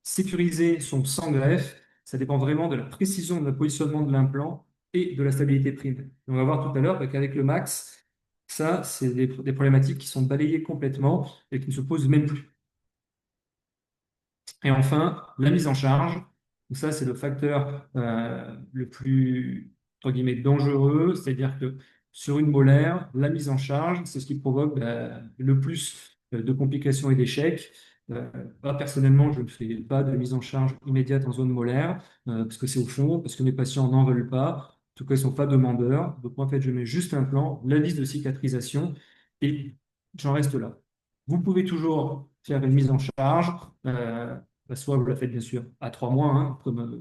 S2: sécuriser son sans greffe, ça dépend vraiment de la précision de le positionnement de l'implant et de la stabilité primaire. On va voir tout à l'heure qu'avec le max, ça, c'est des problématiques qui sont balayées complètement et qui ne se posent même plus. Et enfin, la mise en charge. Donc ça, c'est le facteur le plus, entre guillemets, dangereux. C'est-à-dire que sur une molaire, la mise en charge, c'est ce qui provoque le plus de complications et d'échecs. Euh, Moi, personnellement, je ne fais pas de mise en charge immédiate en zone molaire parce que c'est au fond, parce que mes patients n'en veulent pas. En tout cas, ils ne sont pas demandeurs. Donc, moi, en fait, je mets juste un plan, la vis de cicatrisation et j'en reste là. Vous pouvez toujours faire une mise en charge. Soit vous la faites bien sûr à 3 mois, hein, comme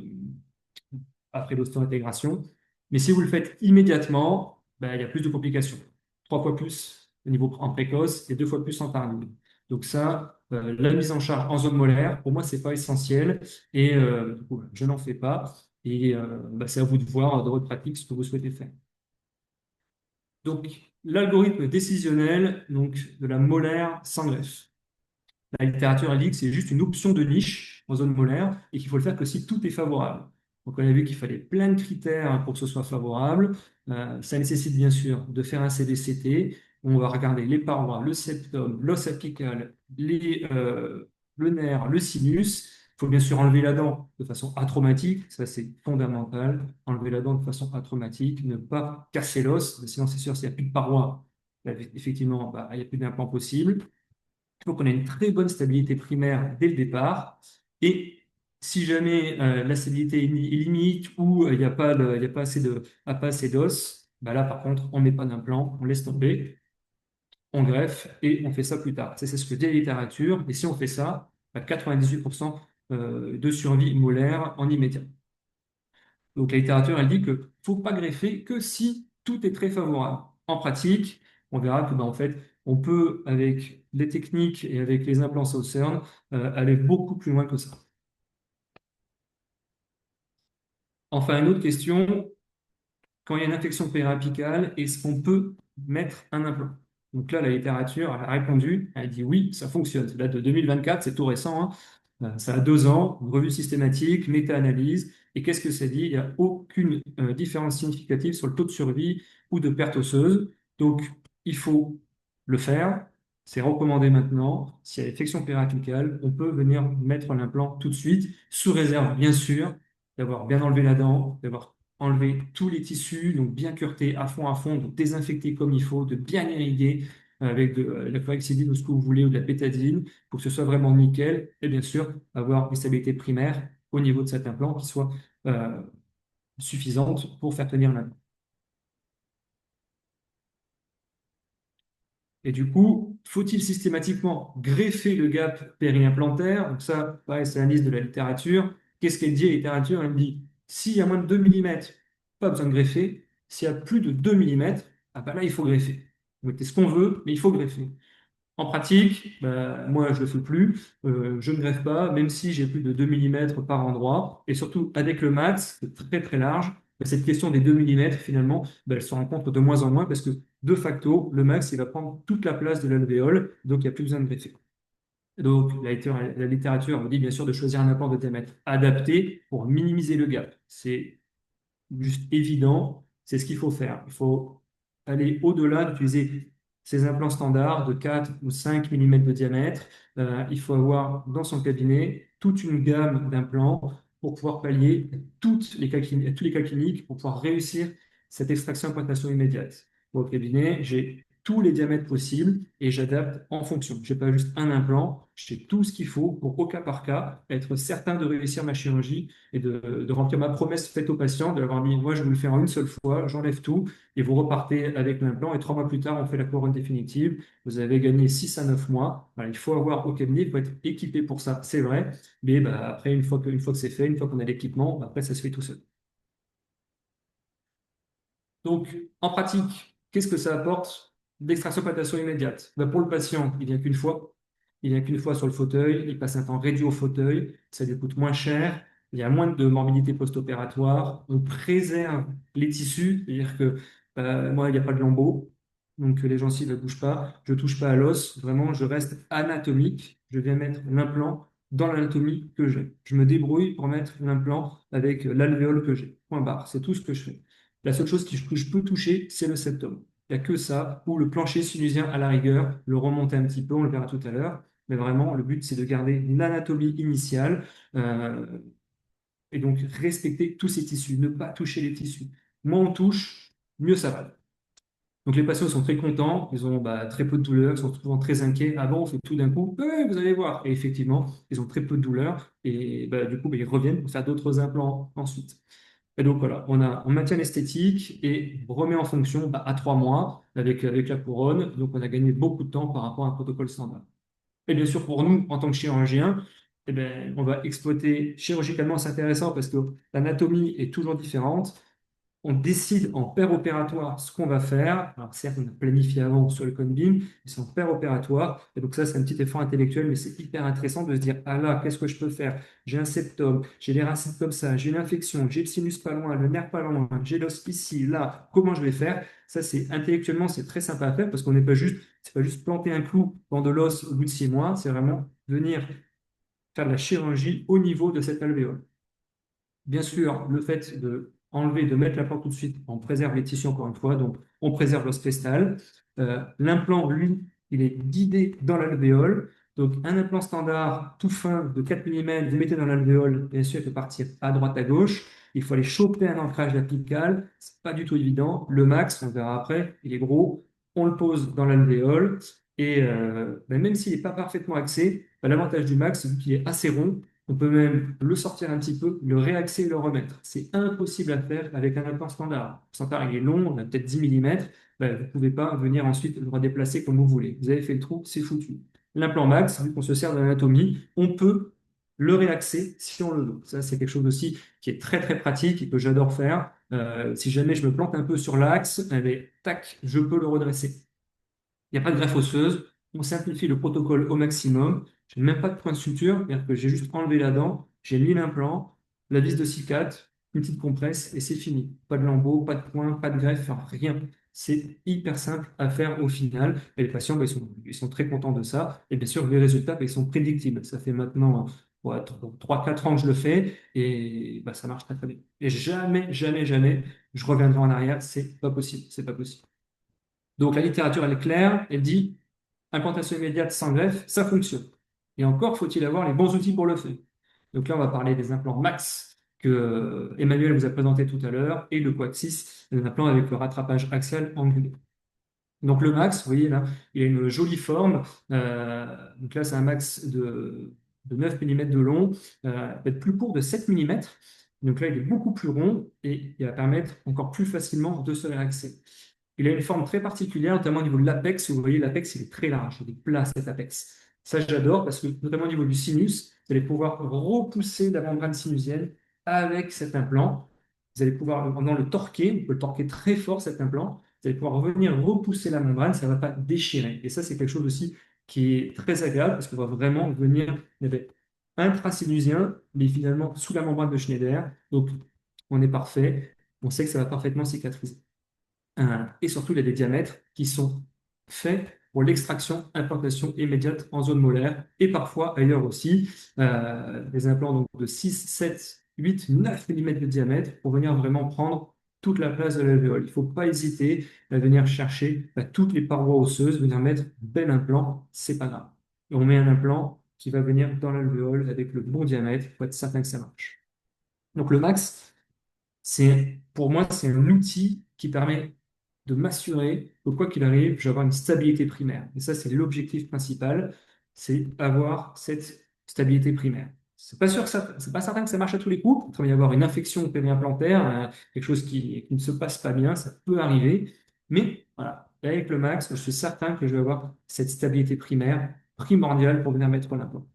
S2: après l'ostéo-intégration. Mais si vous le faites immédiatement, ben, il y a plus de complications. 3 fois plus au niveau en précoce et 2 fois plus en tardive. Donc ça, la mise en charge en zone molaire, pour moi, c'est pas essentiel et du coup, je n'en fais pas. Et ben, c'est à vous de voir dans votre pratique ce que vous souhaitez faire. Donc, l'algorithme décisionnel donc, de la molaire sans greffe. La littérature elle dit que c'est juste une option de niche en zone molaire et qu'il faut le faire que si tout est favorable. Donc on a vu qu'il fallait plein de critères pour que ce soit favorable. Ça nécessite bien sûr de faire un CDCT. On va regarder les parois, le septum, l'os apical, le nerf, le sinus. Il faut bien sûr enlever la dent de façon atraumatique, ça c'est fondamental. Enlever la dent de façon atraumatique, ne pas casser l'os, sinon c'est sûr s'il n'y a plus de paroi, effectivement, bah, il n'y a plus d'implant possible. Il faut qu'on ait une très bonne stabilité primaire dès le départ. Et si jamais la stabilité est limite ou il n'y a pas assez d'os, bah là, par contre, on ne met pas d'implant, on laisse tomber, on greffe et on fait ça plus tard. C'est ce que dit la littérature. Et si on fait ça, bah, 98% de survie molaire en immédiat. Donc la littérature, elle dit qu'il ne faut pas greffer que si tout est très favorable. En pratique, on verra que ben, en fait, on peut, avec les techniques et avec les implants Southern, aller beaucoup plus loin que ça. Enfin, une autre question, quand il y a une infection périapicale, est-ce qu'on peut mettre un implant? Donc là, la littérature elle a répondu, elle dit oui, ça fonctionne. C'est date de 2024, c'est tout récent, hein. Ça a 2 ans, une revue systématique, méta-analyse. Et qu'est-ce que ça dit? Il n'y a aucune différence significative sur le taux de survie ou de perte osseuse. Donc, il faut le faire. C'est recommandé maintenant. S'il y a infection périapicale, on peut venir mettre l'implant tout de suite, sous réserve, bien sûr, d'avoir bien enlevé la dent, d'avoir enlevé tous les tissus, donc bien cureter à fond, donc désinfecter comme il faut, de bien irriguer avec de la chlorhexidine ou ce que vous voulez, ou de la bétadine, pour que ce soit vraiment nickel, et bien sûr, avoir une stabilité primaire au niveau de cet implant qui soit euh, suffisante pour faire tenir l'implant. Et du coup, faut-il systématiquement greffer le gap périimplantaire? Donc ça, pareil, c'est la liste de la littérature. Qu'est-ce qu'elle dit, la littérature? Elle dit, s'il y a moins de 2 millimètres, pas besoin de greffer. S'il y a plus de 2 millimètres, ah ben là, il faut greffer. Donc, c'est ce qu'on veut, mais il faut greffer. En pratique, bah, moi, je ne le fais plus. Je ne greffe pas, même si j'ai plus de 2 millimètres par endroit. Et surtout, avec le max, c'est très très large. Bah, cette question des 2 millimètres, finalement, bah, elle se rencontre de moins en moins parce que, de facto, le max, il va prendre toute la place de l'alvéole, donc il n'y a plus besoin de greffer. Donc, la littérature me dit bien sûr de choisir un implant de diamètre adapté pour minimiser le gap. C'est juste évident, c'est ce qu'il faut faire. Il faut aller au-delà d'utiliser ces implants standards de 4 ou 5 millimètres de diamètre. Il faut avoir dans son cabinet toute une gamme d'implants pour pouvoir pallier tous les cas cliniques, pour pouvoir réussir cette extraction implantation immédiate. Au cabinet, j'ai tous les diamètres possibles et j'adapte en fonction. Je n'ai pas juste un implant, j'ai tout ce qu'il faut pour au cas par cas être certain de réussir ma chirurgie et de remplir ma promesse faite au patient, de l'avoir mis, moi je vous le fais en une seule fois, j'enlève tout, et vous repartez avec l'implant, et 3 mois plus tard, on fait la couronne définitive. Vous avez gagné 6 à 9 mois. Voilà, il faut avoir au cabinet, il faut être équipé pour ça, c'est vrai, mais bah, après, une fois que c'est fait, une fois qu'on a l'équipement, bah, après, ça se fait tout seul. Donc, en pratique, qu'est-ce que ça apporte? L'extraction palpation immédiate. Ben, pour le patient, il vient qu'une fois. Il vient qu'une fois sur le fauteuil. Il passe un temps réduit au fauteuil. Ça lui coûte moins cher. Il y a moins de morbidité post-opératoire. On préserve les tissus. C'est-à-dire que moi, il n'y a pas de lambeaux. Donc, les gencives ne bougent pas. Je ne touche pas à l'os. Vraiment, je reste anatomique. Je viens mettre l'implant dans l'anatomie que j'ai. Je me débrouille pour mettre l'implant avec l'alvéole que j'ai. Point barre. C'est tout ce que je fais. La seule chose que je peux toucher, c'est le septum. Il n'y a que ça, ou le plancher sinusien à la rigueur, le remonter un petit peu, on le verra tout à l'heure. Mais vraiment, le but, c'est de garder l'anatomie initiale euh, et donc respecter tous ces tissus, ne pas toucher les tissus. Moins on touche, mieux ça va. Donc les patients sont très contents, ils ont bah, très peu de douleur, ils sont souvent très inquiets. Ah bon, on fait tout d'un coup, vous allez voir. Et effectivement, ils ont très peu de douleur et bah, du coup, bah, ils reviennent pour faire d'autres implants ensuite. Et donc voilà, on maintient l'esthétique et on remet en fonction bah, à 3 mois avec la couronne. Donc on a gagné beaucoup de temps par rapport à un protocole standard. Et bien sûr, pour nous, en tant que chirurgien, eh ben, on va exploiter chirurgicalement, c'est intéressant parce que l'anatomie est toujours différente. on décide en paire opératoire ce qu'on va faire. Alors certes, on a planifié avant sur le Conbeam, mais c'est en paire opératoire. Et donc ça, c'est un petit effort intellectuel, mais c'est hyper intéressant de se dire, ah là, qu'est-ce que je peux faire? J'ai un septum, j'ai des racines comme ça, j'ai une infection, j'ai le sinus pas loin, le nerf pas loin, j'ai l'os ici, là, comment je vais faire? Ça, c'est intellectuellement, c'est très sympa à faire parce qu'on n'est pas juste, c'est pas juste planter un clou dans de l'os au bout de 6 mois, c'est vraiment venir faire de la chirurgie au niveau de cette alvéole. Bien sûr, le fait de enlever, de mettre l'implant tout de suite, on préserve les tissus encore une fois, donc on préserve l'os festal. L'implant, lui, il est guidé dans l'alvéole. Donc un implant standard tout fin de 4 mm, vous mettez dans l'alvéole, bien sûr, il peut partir à droite, à gauche. Il faut aller choper un ancrage apical, c'est pas du tout évident. Le max, on verra après, il est gros, on le pose dans l'alvéole. Et ben, même s'il n'est pas parfaitement axé, ben, l'avantage du max, c'est qu'il est assez rond, on peut même le sortir un petit peu, le réaxer et le remettre. C'est impossible à faire avec un implant standard. Le standard, il est long, on a peut-être 10 mm. Vous ne pouvez pas venir ensuite le redéplacer comme vous voulez. Vous avez fait le trou, c'est foutu. L'implant max, vu qu'on se sert de l'anatomie, on peut le réaxer si on le veut. Ça, c'est quelque chose aussi qui est très très pratique et que j'adore faire. Si jamais je me plante un peu sur l'axe, eh bien, tac, je peux le redresser. Il n'y a pas de greffe osseuse. On simplifie le protocole au maximum. Je n'ai même pas de point de suture, c'est-à-dire que j'ai juste enlevé la dent, j'ai mis l'implant, la vis de cicatrice, une petite compresse et c'est fini. Pas de lambeau, pas de point, pas de greffe, enfin, rien. C'est hyper simple à faire au final. Et les patients, bah, ils sont très contents de ça. Et bien sûr, les résultats, bah, ils sont prédictibles. Ça fait maintenant ouais, 3-4 ans que je le fais et bah, ça marche très très bien. Et jamais, jamais, jamais, je reviendrai en arrière. C'est pas possible. C'est pas possible. Donc la littérature, elle est claire, elle dit implantation immédiate sans greffe, ça fonctionne. Et encore faut-il avoir les bons outils pour le faire. Donc là, on va parler des implants Max que Emmanuel vous a présenté tout à l'heure et le Coaxis, un implant avec le rattrapage axial angulé. Donc le max, vous voyez là, il a une jolie forme. Donc là, c'est un max de 9 mm de long, peut-être plus court de 7 mm. Donc là, il est beaucoup plus rond et il va permettre encore plus facilement de se relaxer. Il a une forme très particulière, notamment au niveau de l'apex. Vous voyez, l'apex, il est très large, il est plat cet apex. Ça, j'adore parce que, notamment au niveau du sinus, vous allez pouvoir repousser la membrane sinusienne avec cet implant. Vous allez pouvoir, pendant le torquer, on peut le torquer très fort cet implant. Vous allez pouvoir revenir repousser la membrane, ça ne va pas déchirer. Et ça, c'est quelque chose aussi qui est très agréable parce qu'on va vraiment venir intrasinusien, mais finalement sous la membrane de Schneider. Donc, on est parfait. On sait que ça va parfaitement cicatriser. Et surtout, il y a des diamètres qui sont faits pour l'extraction, implantation immédiate en zone molaire et parfois ailleurs aussi. Des implants donc, de 6, 7, 8, 9 mm de diamètre pour venir vraiment prendre toute la place de l'alvéole. Il ne faut pas hésiter à venir chercher toutes les parois osseuses, venir mettre un bel implant, c'est pas grave. Et on met un implant qui va venir dans l'alvéole avec le bon diamètre pour être certain que ça marche. Donc le max, pour moi, c'est un outil qui permet de m'assurer que quoi qu'il arrive, je vais avoir une stabilité primaire. Et ça, c'est l'objectif principal, c'est avoir cette stabilité primaire. C'est pas certain que ça marche à tous les coups. Il peut y avoir une infection périimplantaire, quelque chose qui ne se passe pas bien, ça peut arriver. Mais voilà, avec le max, je suis certain que je vais avoir cette stabilité primaire primordiale pour venir mettre l'implant.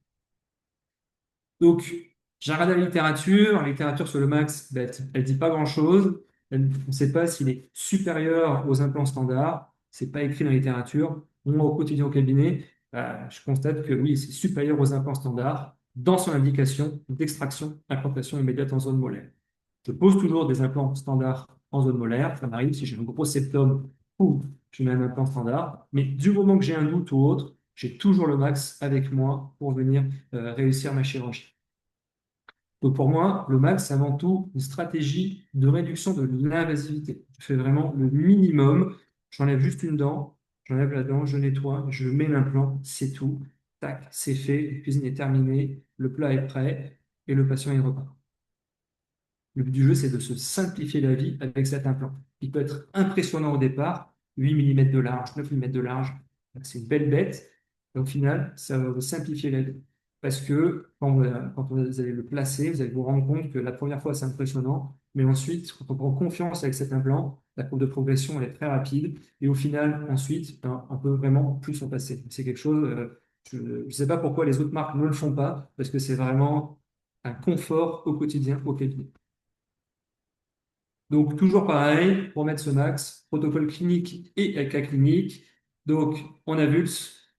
S2: Donc, j'ai regardé la littérature sur le max, ben, elle dit pas grand-chose. On ne sait pas s'il est supérieur aux implants standards. C'est pas écrit dans la littérature. Moi, au quotidien au cabinet, je constate que oui, c'est supérieur aux implants standards dans son indication d'extraction, implantation immédiate en zone molaire. Je pose toujours des implants standards en zone molaire. Ça m'arrive si j'ai un gros septum ou je mets un implant standard. Mais du moment que j'ai un doute ou autre, j'ai toujours le max avec moi pour venir réussir ma chirurgie. Donc pour moi, le max, c'est avant tout une stratégie de réduction de l'invasivité. Je fais vraiment le minimum. J'enlève juste une dent, j'enlève la dent, je nettoie, je mets l'implant, c'est tout. Tac, c'est fait, la cuisine est terminée, le plat est prêt et le patient il repart. Le but du jeu, c'est de se simplifier la vie avec cet implant. Il peut être impressionnant au départ, 8 mm de large, 9 mm de large, c'est une belle bête. Et au final, ça va vous simplifier la vie. Parce que quand vous allez le placer, vous allez vous rendre compte que la première fois, c'est impressionnant, mais ensuite, quand on prend confiance avec cet implant, la courbe de progression elle est très rapide. Et au final, ensuite, on peut vraiment plus s'en passer. C'est quelque chose, je ne sais pas pourquoi les autres marques ne le font pas, parce que c'est vraiment un confort au quotidien, au cabinet. Donc, toujours pareil, pour mettre ce max, protocole clinique et cas clinique. Donc, on avulse,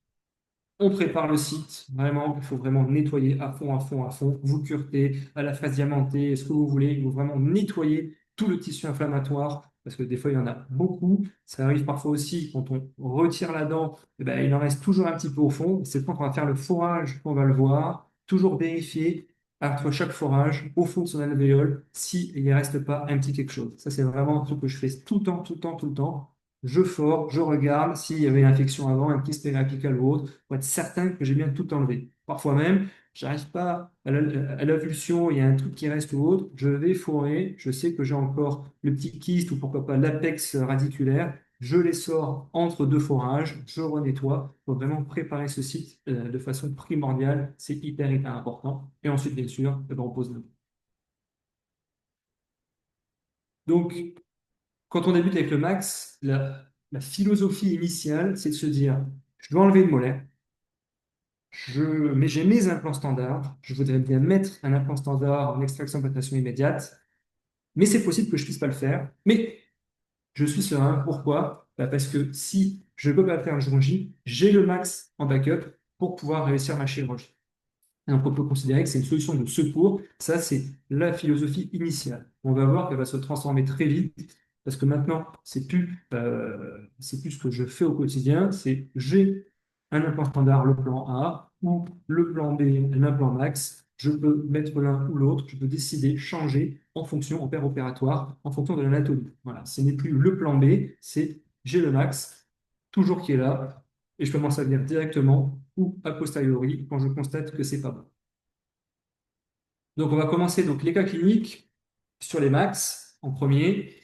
S2: on prépare le site. Vraiment, il faut vraiment nettoyer à fond, à fond, à fond. Vous curetez à la phase diamantée, ce que vous voulez. Il faut vraiment nettoyer tout le tissu inflammatoire parce que des fois, il y en a beaucoup. Ça arrive parfois aussi quand on retire la dent, eh ben, il en reste toujours un petit peu au fond. C'est quand on va faire le forage qu'on va le voir. Toujours vérifier entre chaque forage, au fond de son alvéole, s'il ne reste pas un petit quelque chose. Ça, c'est vraiment ce que je fais tout le temps, tout le temps, tout le temps. Je fore, je regarde s'il y avait une infection avant, un kyste périapical ou autre, pour être certain que j'ai bien tout enlevé. Parfois même, j'arrive pas à l'avulsion, il y a un truc qui reste ou autre, je vais fourrer, je sais que j'ai encore le petit kyste ou pourquoi pas l'apex radiculaire, je les sors entre deux forages, je renettoie pour vraiment préparer ce site de façon primordiale, c'est hyper, hyper important. Et ensuite, bien sûr, eh ben, on pose le. Donc, quand on débute avec le max, la philosophie initiale, c'est de se dire, je dois enlever une molaire, mais j'ai mes implants standards, je voudrais bien mettre un implant standard en extraction implantation immédiate, mais c'est possible que je ne puisse pas le faire. Mais je suis serein. Pourquoi? Bah, parce que si je ne peux pas le faire un jour J, j'ai le max en backup pour pouvoir réussir ma chirurgie. Donc, on peut considérer que c'est une solution de secours. Ça, c'est la philosophie initiale. On va voir qu'elle va se transformer très vite parce que maintenant, c'est plus ce que je fais au quotidien. C'est j'ai un implant standard, le plan A, ou le plan B, l'implant max. Je peux mettre l'un ou l'autre. Je peux décider, changer en fonction, en paire opératoire, en fonction de l'anatomie. Voilà. Ce n'est plus le plan B, c'est j'ai le max, toujours qui est là, et je peux m'en servir directement ou a posteriori quand je constate que c'est pas bon. Donc, on va commencer donc, les cas cliniques sur les max en premier.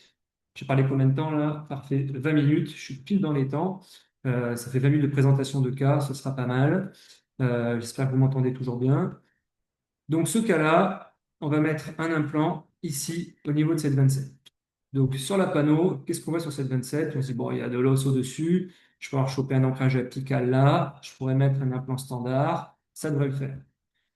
S2: J'ai parlé combien de temps là? Parfait, 20 minutes. Je suis pile dans les temps. Ça fait 20 minutes de présentation de cas, ce sera pas mal. J'espère que vous m'entendez toujours bien. Donc, ce cas-là, on va mettre un implant ici au niveau de cette 27. Donc, sur la panneau, qu'est-ce qu'on voit sur cette 27? On se dit, bon, il y a de l'os au-dessus. Je peux avoir chopé un ancrage apical là. Je pourrais mettre un implant standard. Ça devrait le faire.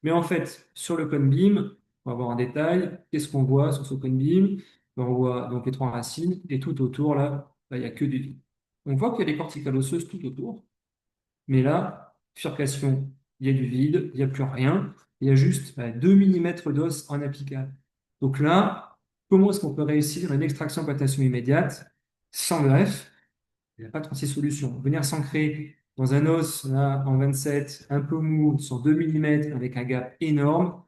S2: Mais en fait, sur le cone beam, on va voir en détail, qu'est-ce qu'on voit sur ce cone beam? Ben, on voit donc les trois racines et tout autour, là, il n'y a que du vide. On voit qu'il y a des corticales osseuses tout autour, mais là, bifurcation, il y a du vide, il n'y a plus rien, il y a juste 2 mm d'os en apical. Donc là, comment est-ce qu'on peut réussir une extraction implantation immédiate sans greffe? Il n'y a pas 36 solutions. Venir s'ancrer dans un os là, en 27, un peu mou, sur 2 mm, avec un gap énorme,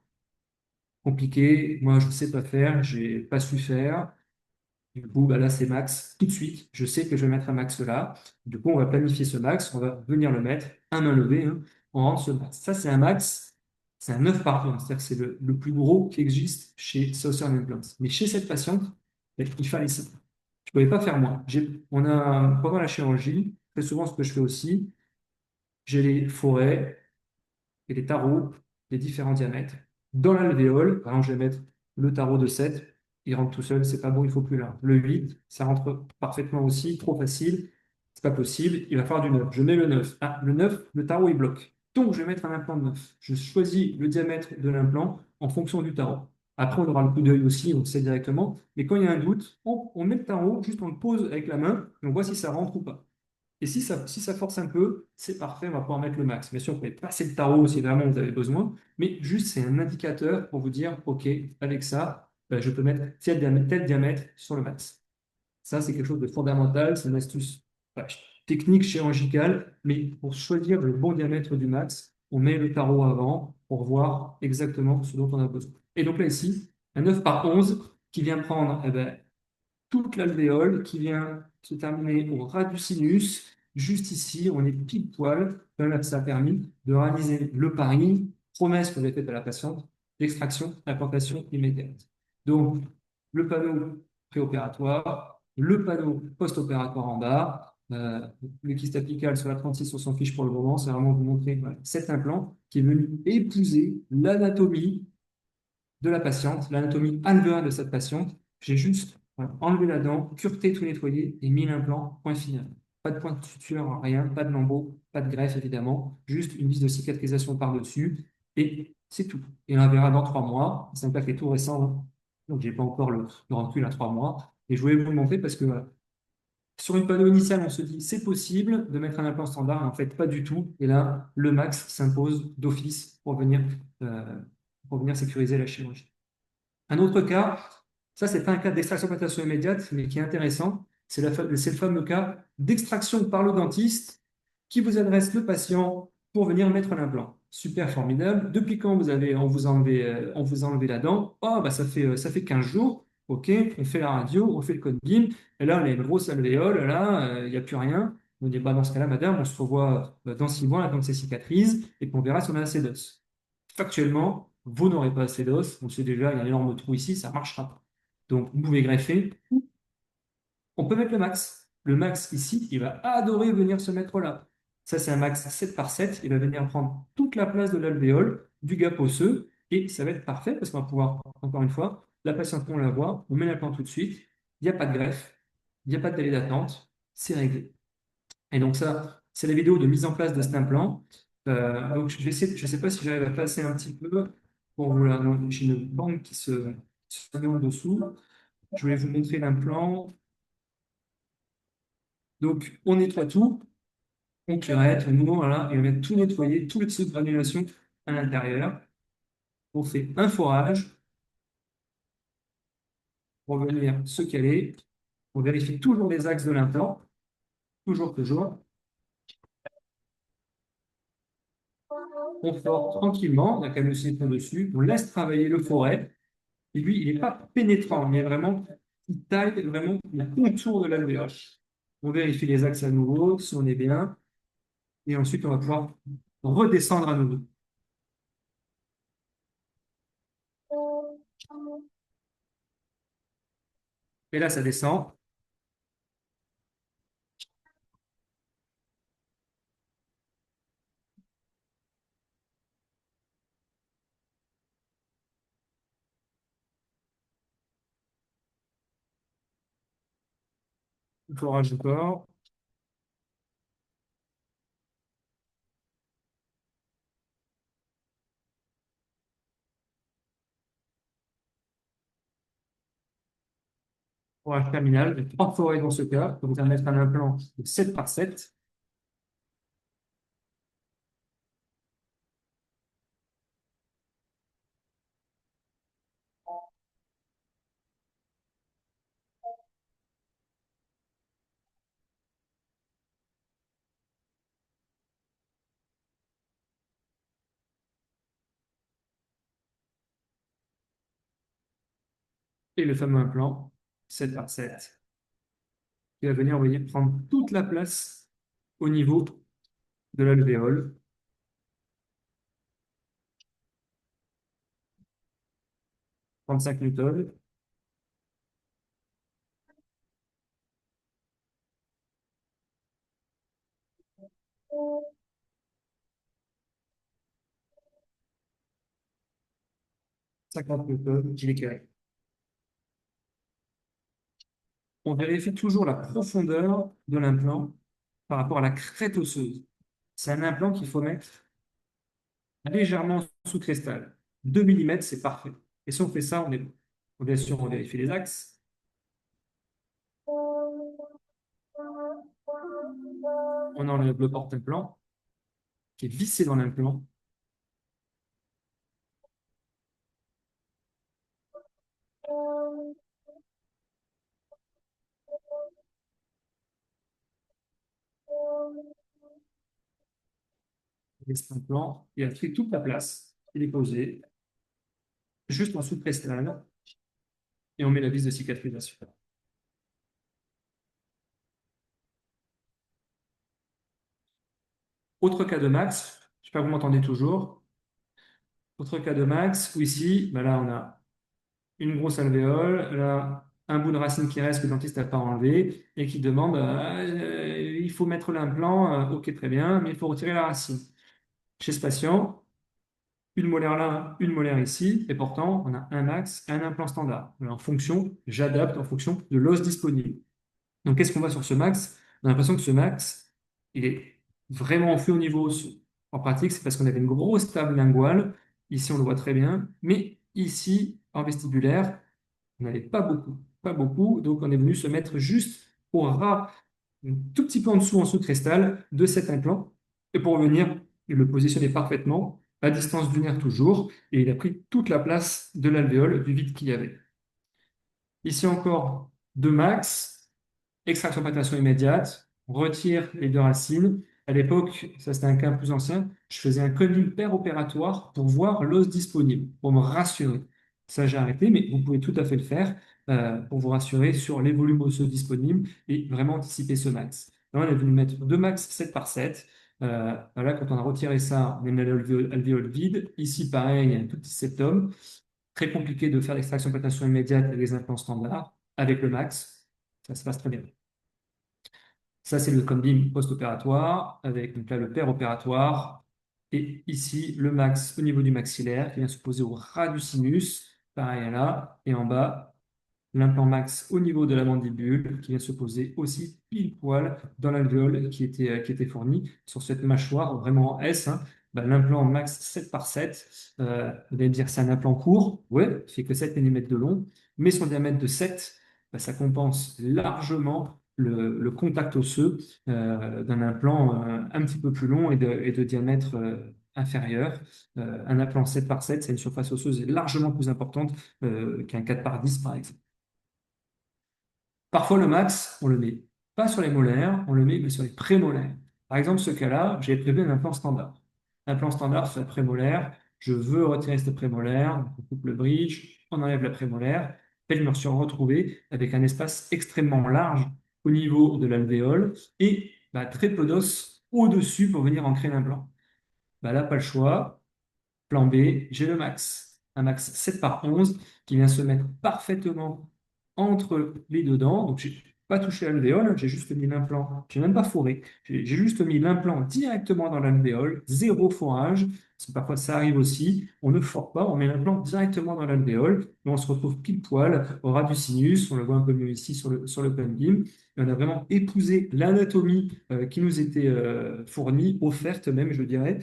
S2: compliqué. Moi, je ne sais pas faire, je n'ai pas su faire. Du coup, bah là, c'est max tout de suite. Je sais que je vais mettre un max là. Du coup, on va planifier ce max, on va venir le mettre à main levée, hein. On rentre ce max. Ça, c'est un max, c'est un 9 par 1. C'est-à-dire que c'est le plus gros qui existe chez Southern Implants. Mais chez cette patiente, il fallait ça. Je ne pouvais pas faire moins. Pendant la chirurgie, très souvent, ce que je fais aussi, j'ai les forêts et les tarots des différents diamètres. Dans l'alvéole, par exemple, je vais mettre le tarot de 7, il rentre tout seul, c'est pas bon, il faut plus là. Le 8, ça rentre parfaitement aussi, trop facile, c'est pas possible, il va falloir du 9. Je mets le 9. Ah, le 9, le tarot, il bloque. Donc, je vais mettre un implant de 9. Je choisis le diamètre de l'implant en fonction du tarot. Après, on aura le coup d'œil aussi, on sait directement. Mais quand il y a un doute, on met le tarot, juste on le pose avec la main, et on voit si ça rentre ou pas. Et si ça force un peu, c'est parfait, on va pouvoir mettre le max. Bien sûr, vous pouvez passer le tarot si vraiment vous avez besoin, mais juste c'est un indicateur pour vous dire, OK, avec ça, je peux mettre tel diamètre sur le max. Ça, c'est quelque chose de fondamental, c'est une astuce technique chirurgicale, mais pour choisir le bon diamètre du max, on met le tarot avant pour voir exactement ce dont on a besoin. Et donc là, ici, un 9 par 11 qui vient prendre toute l'alvéole qui vient se terminer au ras du sinus. Juste ici, on est pile poil. Là, ça a permis de réaliser le pari, promesse que j'ai faite à la patiente, d'extraction, implantation immédiate. Donc, le panneau préopératoire, le panneau post-opératoire en bas, le kyste apical sur la 36, on s'en fiche pour le moment, c'est vraiment vous montrer voilà, cet implant qui est venu épouser l'anatomie de la patiente, l'anatomie alvéolaire de cette patiente. J'ai juste voilà, enlevé la dent, cureté, tout nettoyé et mis l'implant, point final. Pas de point de suture, rien, pas de lambeau, pas de greffe évidemment, juste une vis de cicatrisation par-dessus et c'est tout. Et on la verra dans 3 mois. C'est un cas qui est tout récent, hein. Donc, j'ai pas encore le recul à 3 mois. Et je voulais vous le montrer parce que sur une panneau initiale, on se dit c'est possible de mettre un implant standard, mais en fait, pas du tout. Et là, le max s'impose d'office euh, pour venir sécuriser la chirurgie. Un autre cas, ça, c'est pas un cas d'extraction plantation immédiate, mais qui est intéressant. C'est le fameux cas d'extraction par le dentiste qui vous adresse le patient pour venir mettre l'implant. Super formidable. Depuis quand on vous a enlevé la dent? Oh, bah, ça fait 15 jours. OK, on fait la radio, on fait le code BIM. Et là, on a une grosse alvéole. Là, il n'y a plus rien. On dit, bah, dans ce cas-là, madame, on se revoit dans 6 mois, le temps que ça cicatrise, et puis on verra si on a assez d'os. Factuellement, vous n'aurez pas assez d'os. On sait déjà, il y a un énorme trou ici, ça ne marchera pas. Donc, vous pouvez greffer. On peut mettre le max. Le max ici, il va adorer venir se mettre là. Ça, c'est un max 7 par 7. Il va venir prendre toute la place de l'alvéole, du gap osseux, et ça va être parfait parce qu'on va pouvoir, encore une fois, la patiente, on la voit, on met l'implant tout de suite. Il n'y a pas de greffe, il n'y a pas de délai d'attente, c'est réglé. Et donc ça, c'est la vidéo de mise en place de cet implant. Donc je ne sais pas si j'arrive à passer un petit peu pour vous. Donc, j'ai une bande qui se met en dessous. Je voulais vous montrer l'implant. Donc on nettoie tout, on curette, on ouvre, voilà, et on vient tout nettoyer, tous les petits de granulation à l'intérieur. On fait un forage pour venir se caler. On vérifie toujours les axes de l'implant, toujours, toujours. On fore tranquillement, la camusette dessus, on laisse travailler le forêt. Et lui, il n'est pas pénétrant, mais vraiment, il taille vraiment le contour de l'alvéole. On vérifie les axes à nouveau, si on est bien, et ensuite on va pouvoir redescendre à nouveau. Et là, ça descend. Le forage du corps. Forage terminal. Il y a 3 forêts dans ce cas. Donc, on va mettre un implant de 7 par 7. Et le fameux implant 7 par 7 qui va venir, vous voyez, prendre toute la place au niveau de l'alvéole. 35 newtons. 50 newtons, il est carré. On vérifie toujours la profondeur de l'implant par rapport à la crête osseuse. C'est un implant qu'il faut mettre légèrement sous cristal. 2 mm, c'est parfait. Et si on fait ça, on est bon. Bien sûr, on vérifie les axes. On enlève le porte-implant qui est vissé dans l'implant. Et cet implant, il a pris toute la place. Il est posé juste en sous cristal et on met la vis de cicatrisation. Autre cas de max, je ne sais pas, vous m'entendez toujours. Autre cas de max, où ici, ben là, on a une grosse alvéole, là, un bout de racine qui reste que le dentiste n'a pas enlevé et qui demande il faut mettre l'implant, ok, très bien, mais il faut retirer la racine. Chez ce patient, une molaire là, une molaire ici, et pourtant, on a un max, un implant standard. Alors, en fonction, j'adapte en fonction de l'os disponible. Donc, qu'est-ce qu'on voit sur ce max? On a l'impression que ce max, il est vraiment enfui au niveau osseux. En pratique, c'est parce qu'on avait une grosse table linguale. Ici, on le voit très bien. Mais ici, en vestibulaire, On n'avait pas beaucoup, pas beaucoup. Donc, on est venu se mettre juste au ras, un tout petit peu en dessous cristal de cet implant. Et pour venir le positionner parfaitement, à distance du nerf toujours. Et il a pris toute la place de l'alvéole, du vide qu'il y avait. Ici encore, 2 max, extraction palpation immédiate, on retire les deux racines. À l'époque, ça c'était un cas plus ancien, je faisais un coding opératoire pour voir l'os disponible, pour me rassurer. Ça, j'ai arrêté, mais vous pouvez tout à fait le faire pour vous rassurer sur les volumes osseux disponibles et vraiment anticiper ce max. Là, on est venu mettre 2 max 7 par 7. Voilà, quand on a retiré ça, on a l'alvéole vide. Ici, pareil, il y a un tout petit septum. Très compliqué de faire l'extraction palpation immédiate avec les implants standards. Avec le max, ça se passe très bien. Ça, c'est le condym post-opératoire, avec donc là le opératoire. Et ici, le max au niveau du maxillaire qui vient se poser au ras du sinus, pareil là. Et en bas, l'implant max au niveau de la mandibule qui vient se poser aussi pile poil dans l'alvéole qui était fourni sur cette mâchoire vraiment en S, hein. Ben, l'implant max 7 par 7, vous allez me dire c'est un implant court, ouais, il fait que 7 millimètres de long, mais son diamètre de 7, ben, ça compense largement le contact osseux d'un implant un petit peu plus long et de diamètre inférieur. Un implant 7 par 7, c'est une surface osseuse largement plus importante qu'un 4 par 10 par exemple. Parfois, le max, on le met pas sur les molaires, on le met mais sur les prémolaires. Par exemple, ce cas-là, j'ai prévu un implant standard. Un plan standard sur la prémolaire, je veux retirer cette prémolaire, on coupe le bridge, on enlève la prémolaire, et je me suis retrouvé avec un espace extrêmement large au niveau de l'alvéole et bah, très peu d'os au-dessus pour venir ancrer l'implant. Bah, là, pas le choix. Plan B, j'ai le max. Un max 7 par 11 qui vient se mettre parfaitement entre les deux dents. Donc, j'ai pas touché l'alvéole, j'ai juste mis l'implant. J'ai même pas fourré. J'ai juste mis l'implant directement dans l'alvéole, zéro fourrage. Parce que parfois, ça arrive aussi. On ne fore pas, on met l'implant directement dans l'alvéole et on se retrouve pile poil au ras du sinus. On le voit un peu mieux ici sur le plan beam. Et on a vraiment épousé l'anatomie qui nous était fournie, offerte même, je dirais,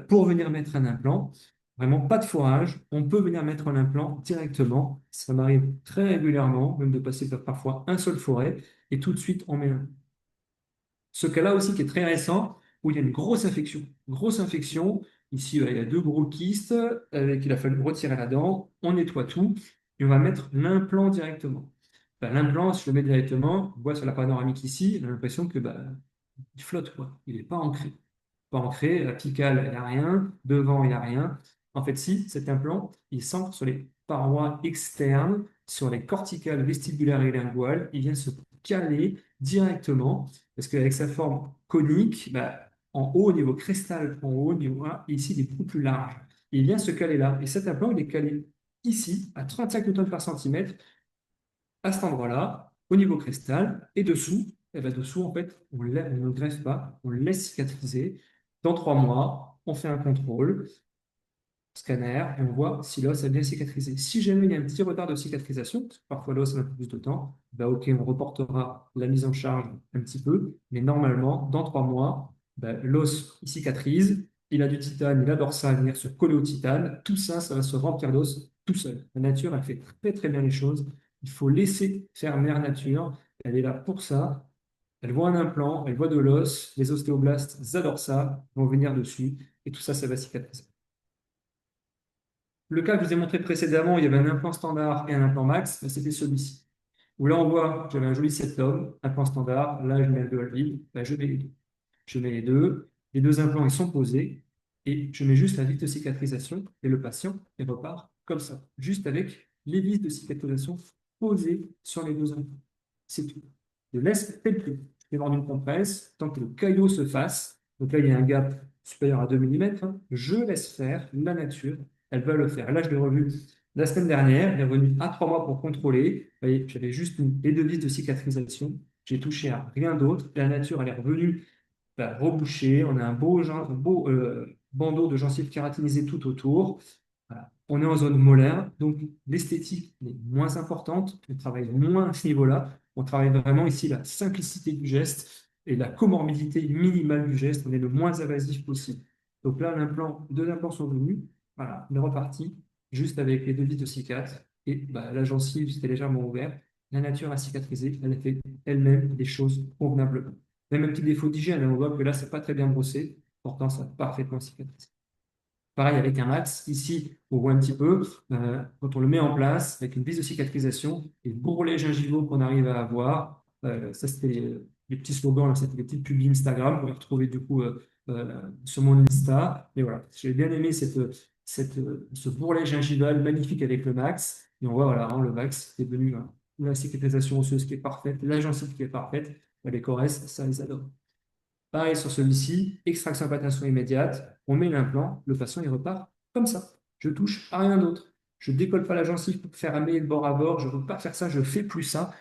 S2: pour venir mettre un implant. Vraiment pas de forage, on peut venir mettre un implant directement. Ça m'arrive très régulièrement, même de passer par parfois un seul forêt, et tout de suite on met un. Ce cas-là aussi qui est très récent, où il y a une grosse infection. Grosse infection, ici il y a 2 gros kystes, avec, il a fallu retirer la dent, on nettoie tout, et on va mettre l'implant directement. Ben, l'implant, si je le mets directement, on voit sur la panoramique ici, on a l'impression que il flotte, quoi. Il n'est pas ancré. Pas ancré, apical, il n'y a rien, devant, il n'y a rien. En fait, si, cet implant, il s'ancre sur les parois externes, sur les corticales vestibulaires et linguales, il vient se caler directement, parce qu'avec sa forme conique, en haut, au niveau cristal, en haut, au niveau 1, ici, il est beaucoup plus large. Il vient se caler là. Et cet implant, il est calé ici, à 35 newtons par centimètre, à cet endroit-là, au niveau cristal, et dessous, et ben dessous, en fait, on ne greffe pas, on le laisse cicatriser. Dans 3 mois, on fait un contrôle, scanner, et on voit si l'os a bien cicatrisé. Si jamais il y a un petit retard de cicatrisation, parce que parfois l'os a un peu plus de temps, ok, on reportera la mise en charge un petit peu, mais normalement, dans 3 mois, l'os il cicatrise, il a du titane, il adore ça, venir se coller au titane, tout ça, ça va se remplir d'os tout seul. La nature, elle fait très très bien les choses. Il faut laisser faire mère nature, elle est là pour ça. Elle voit un implant, elle voit de l'os, les ostéoblastes adorent ça, vont venir dessus, et tout ça, ça va cicatriser. Le cas que je vous ai montré précédemment, il y avait un implant standard et un implant max, c'était celui-ci. Où là, on voit, j'avais un joli septum, implant standard, là, je mets le dual vide, je mets les deux. Je mets les deux implants, ils sont posés, et je mets juste la vis de cicatrisation, et le patient, il repart comme ça, juste avec les vis de cicatrisation posées sur les deux implants. C'est tout. Je laisse tel que. Je vais vendre une compresse, tant que le caillot se fasse, donc là, il y a un gap supérieur à 2 mm, je laisse faire la nature, elle va le faire. Là, je l'ai revu la semaine dernière, il est revenu à 3 mois pour contrôler. Vous voyez, j'avais juste mis les deux vis de cicatrisation, j'ai touché à rien d'autre. La nature, elle est revenue reboucher. On a un beau bandeau de gencives kératinisées tout autour. Voilà. On est en zone molaire, donc l'esthétique est moins importante. On travaille moins à ce niveau-là. On travaille vraiment ici la simplicité du geste et la comorbidité minimale du geste. On est le moins invasif possible. Donc là, 2 implants sont venus. Voilà, on est reparti juste avec les deux vis de 6-4. et bah, la gencive c'était légèrement ouvert. La nature a cicatrisé, elle a fait elle-même des choses convenablement. Même un petit défaut d'hygiène, hein, on voit que là, c'est pas très bien brossé, pourtant ça a parfaitement cicatrisé. Pareil avec un axe, ici, on voit un petit peu, quand on le met en place avec une vis de cicatrisation, les bourrelets gingivaux qu'on arrive à avoir, ça c'était les petits slogans, là, c'était les petites pubs Instagram, vous pouvez retrouver du coup sur mon Insta. Et voilà, j'ai bien aimé ce bourrelet gingival magnifique avec le max. Et on voit, voilà, hein, le max qui est devenu la cicatrisation osseuse qui est parfaite, la gencive qui est parfaite, les Corès, ça les adore. Pareil sur celui-ci, extraction implantation immédiate, on met l'implant, le patient il repart comme ça. Je touche à rien d'autre. Je décolle pas la gencive pour faire amer le bord à bord, je ne veux pas faire ça, je ne fais plus ça.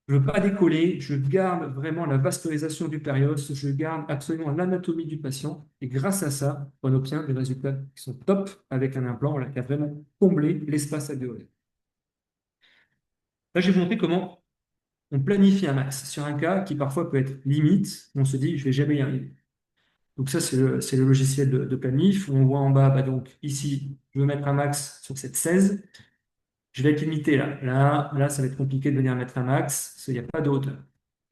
S2: Je ne veux pas décoller, je garde vraiment la vascularisation du périos, je garde absolument l'anatomie du patient et grâce à ça, on obtient des résultats qui sont top avec un implant voilà, qui a vraiment comblé l'espace alvéolaire. Là, je vais vous montrer comment on planifie un max sur un cas qui parfois peut être limite, on se dit je ne vais jamais y arriver. Donc ça, c'est le logiciel de planif où on voit en bas, bah donc ici, je veux mettre un max sur cette 16. Je vais être limité là. Là, ça va être compliqué de venir mettre un max, parce qu'il n'y a pas de hauteur.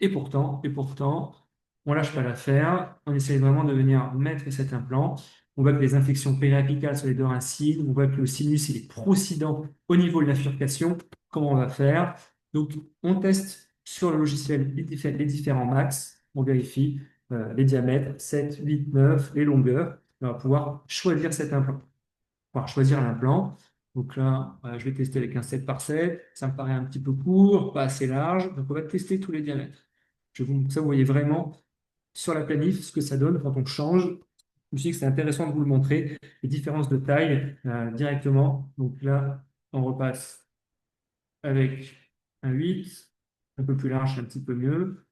S2: Et pourtant, on ne lâche pas l'affaire. On essaye vraiment de venir mettre cet implant. On voit que les infections périapicales sur les deux racines, on voit que le sinus il est procident au niveau de la bifurcation. Comment on va faire? Donc, on teste sur le logiciel les différents max. On vérifie les diamètres, 7, 8, 9, les longueurs. On va pouvoir choisir cet implant. Pouvoir choisir l'implant. Donc là, je vais tester avec un 7 par 7. Ça me paraît un petit peu court, pas assez large. Donc on va tester tous les diamètres. Ça, vous voyez vraiment sur la planif ce que ça donne quand on change. Je me suis dit que c'est intéressant de vous le montrer, les différences de taille directement. Donc là, on repasse avec un 8, un peu plus large, un petit peu mieux.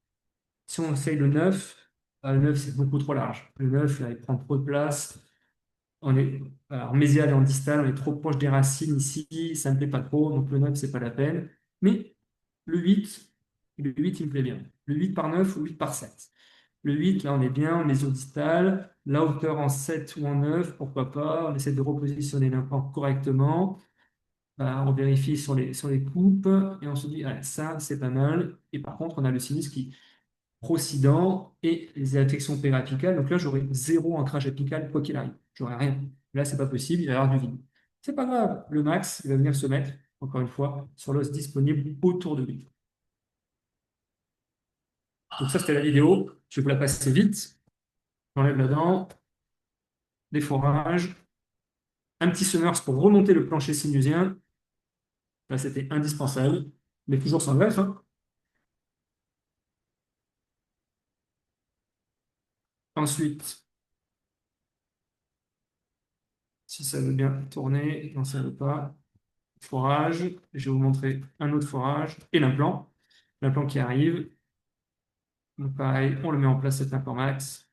S2: Si on essaye le 9, le 9 c'est beaucoup trop large. Le 9, là, il prend trop de place. On est en mésial et en distal, on est trop proche des racines ici, ça ne me plaît pas trop, donc le 9, c'est pas la peine. Mais le 8, il me plaît bien. Le 8 par 9 ou 8 par 7. Le 8, là, on est bien en mésodistal. La hauteur en 7 ou en 9, pourquoi pas. On essaie de repositionner l'implant correctement. On vérifie sur les coupes et on se dit, ah, ça, c'est pas mal. Et par contre, on a le sinus qui procident et les infections périapicales. Donc là, j'aurai zéro ancrage apical quoi qu'il arrive. J'aurai rien. Là, c'est pas possible, il va y avoir du vide. C'est pas grave. Le max, il va venir se mettre, encore une fois, sur l'os disponible autour de lui. Donc ça, c'était la vidéo. Je vais vous la passer vite. J'enlève la dent, des forages, un petit Summers pour remonter le plancher sinusien. Là, c'était indispensable, mais toujours sans greffe, hein. Ensuite, si ça veut bien tourner, non, ça ne veut pas. Forage, je vais vous montrer un autre forage et l'implant qui arrive. Donc pareil, on le met en place cet implant max.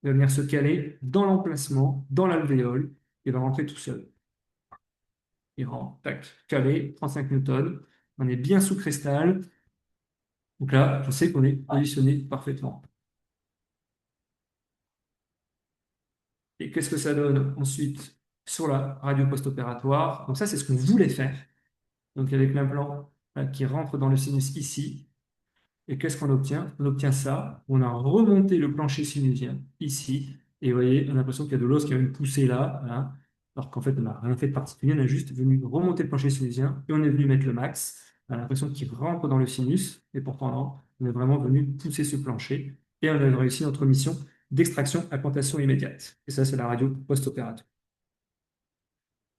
S2: Il va venir se caler dans l'emplacement, dans l'alvéole, et va rentrer tout seul. Il rentre, tac, calé, 35 newtons. On est bien sous cristal. Donc là, je sais qu'on est positionné parfaitement. Et qu'est-ce que ça donne ensuite sur la radio post-opératoire? Donc ça, c'est ce qu'on voulait faire. Donc avec l'implant qui rentre dans le sinus ici. Et qu'est-ce qu'on obtient? On obtient ça. On a remonté le plancher sinusien ici. Et vous voyez, on a l'impression qu'il y a de l'os qui a une poussée là. Voilà. Alors qu'en fait, on n'a rien fait de particulier. On a juste venu remonter le plancher sinusien et on est venu mettre le max. On a l'impression qu'il rentre dans le sinus. Et pourtant, non. On est vraiment venu pousser ce plancher. Et on a réussi notre mission d'extraction à plantation immédiate. Et ça, c'est la radio post-opératoire.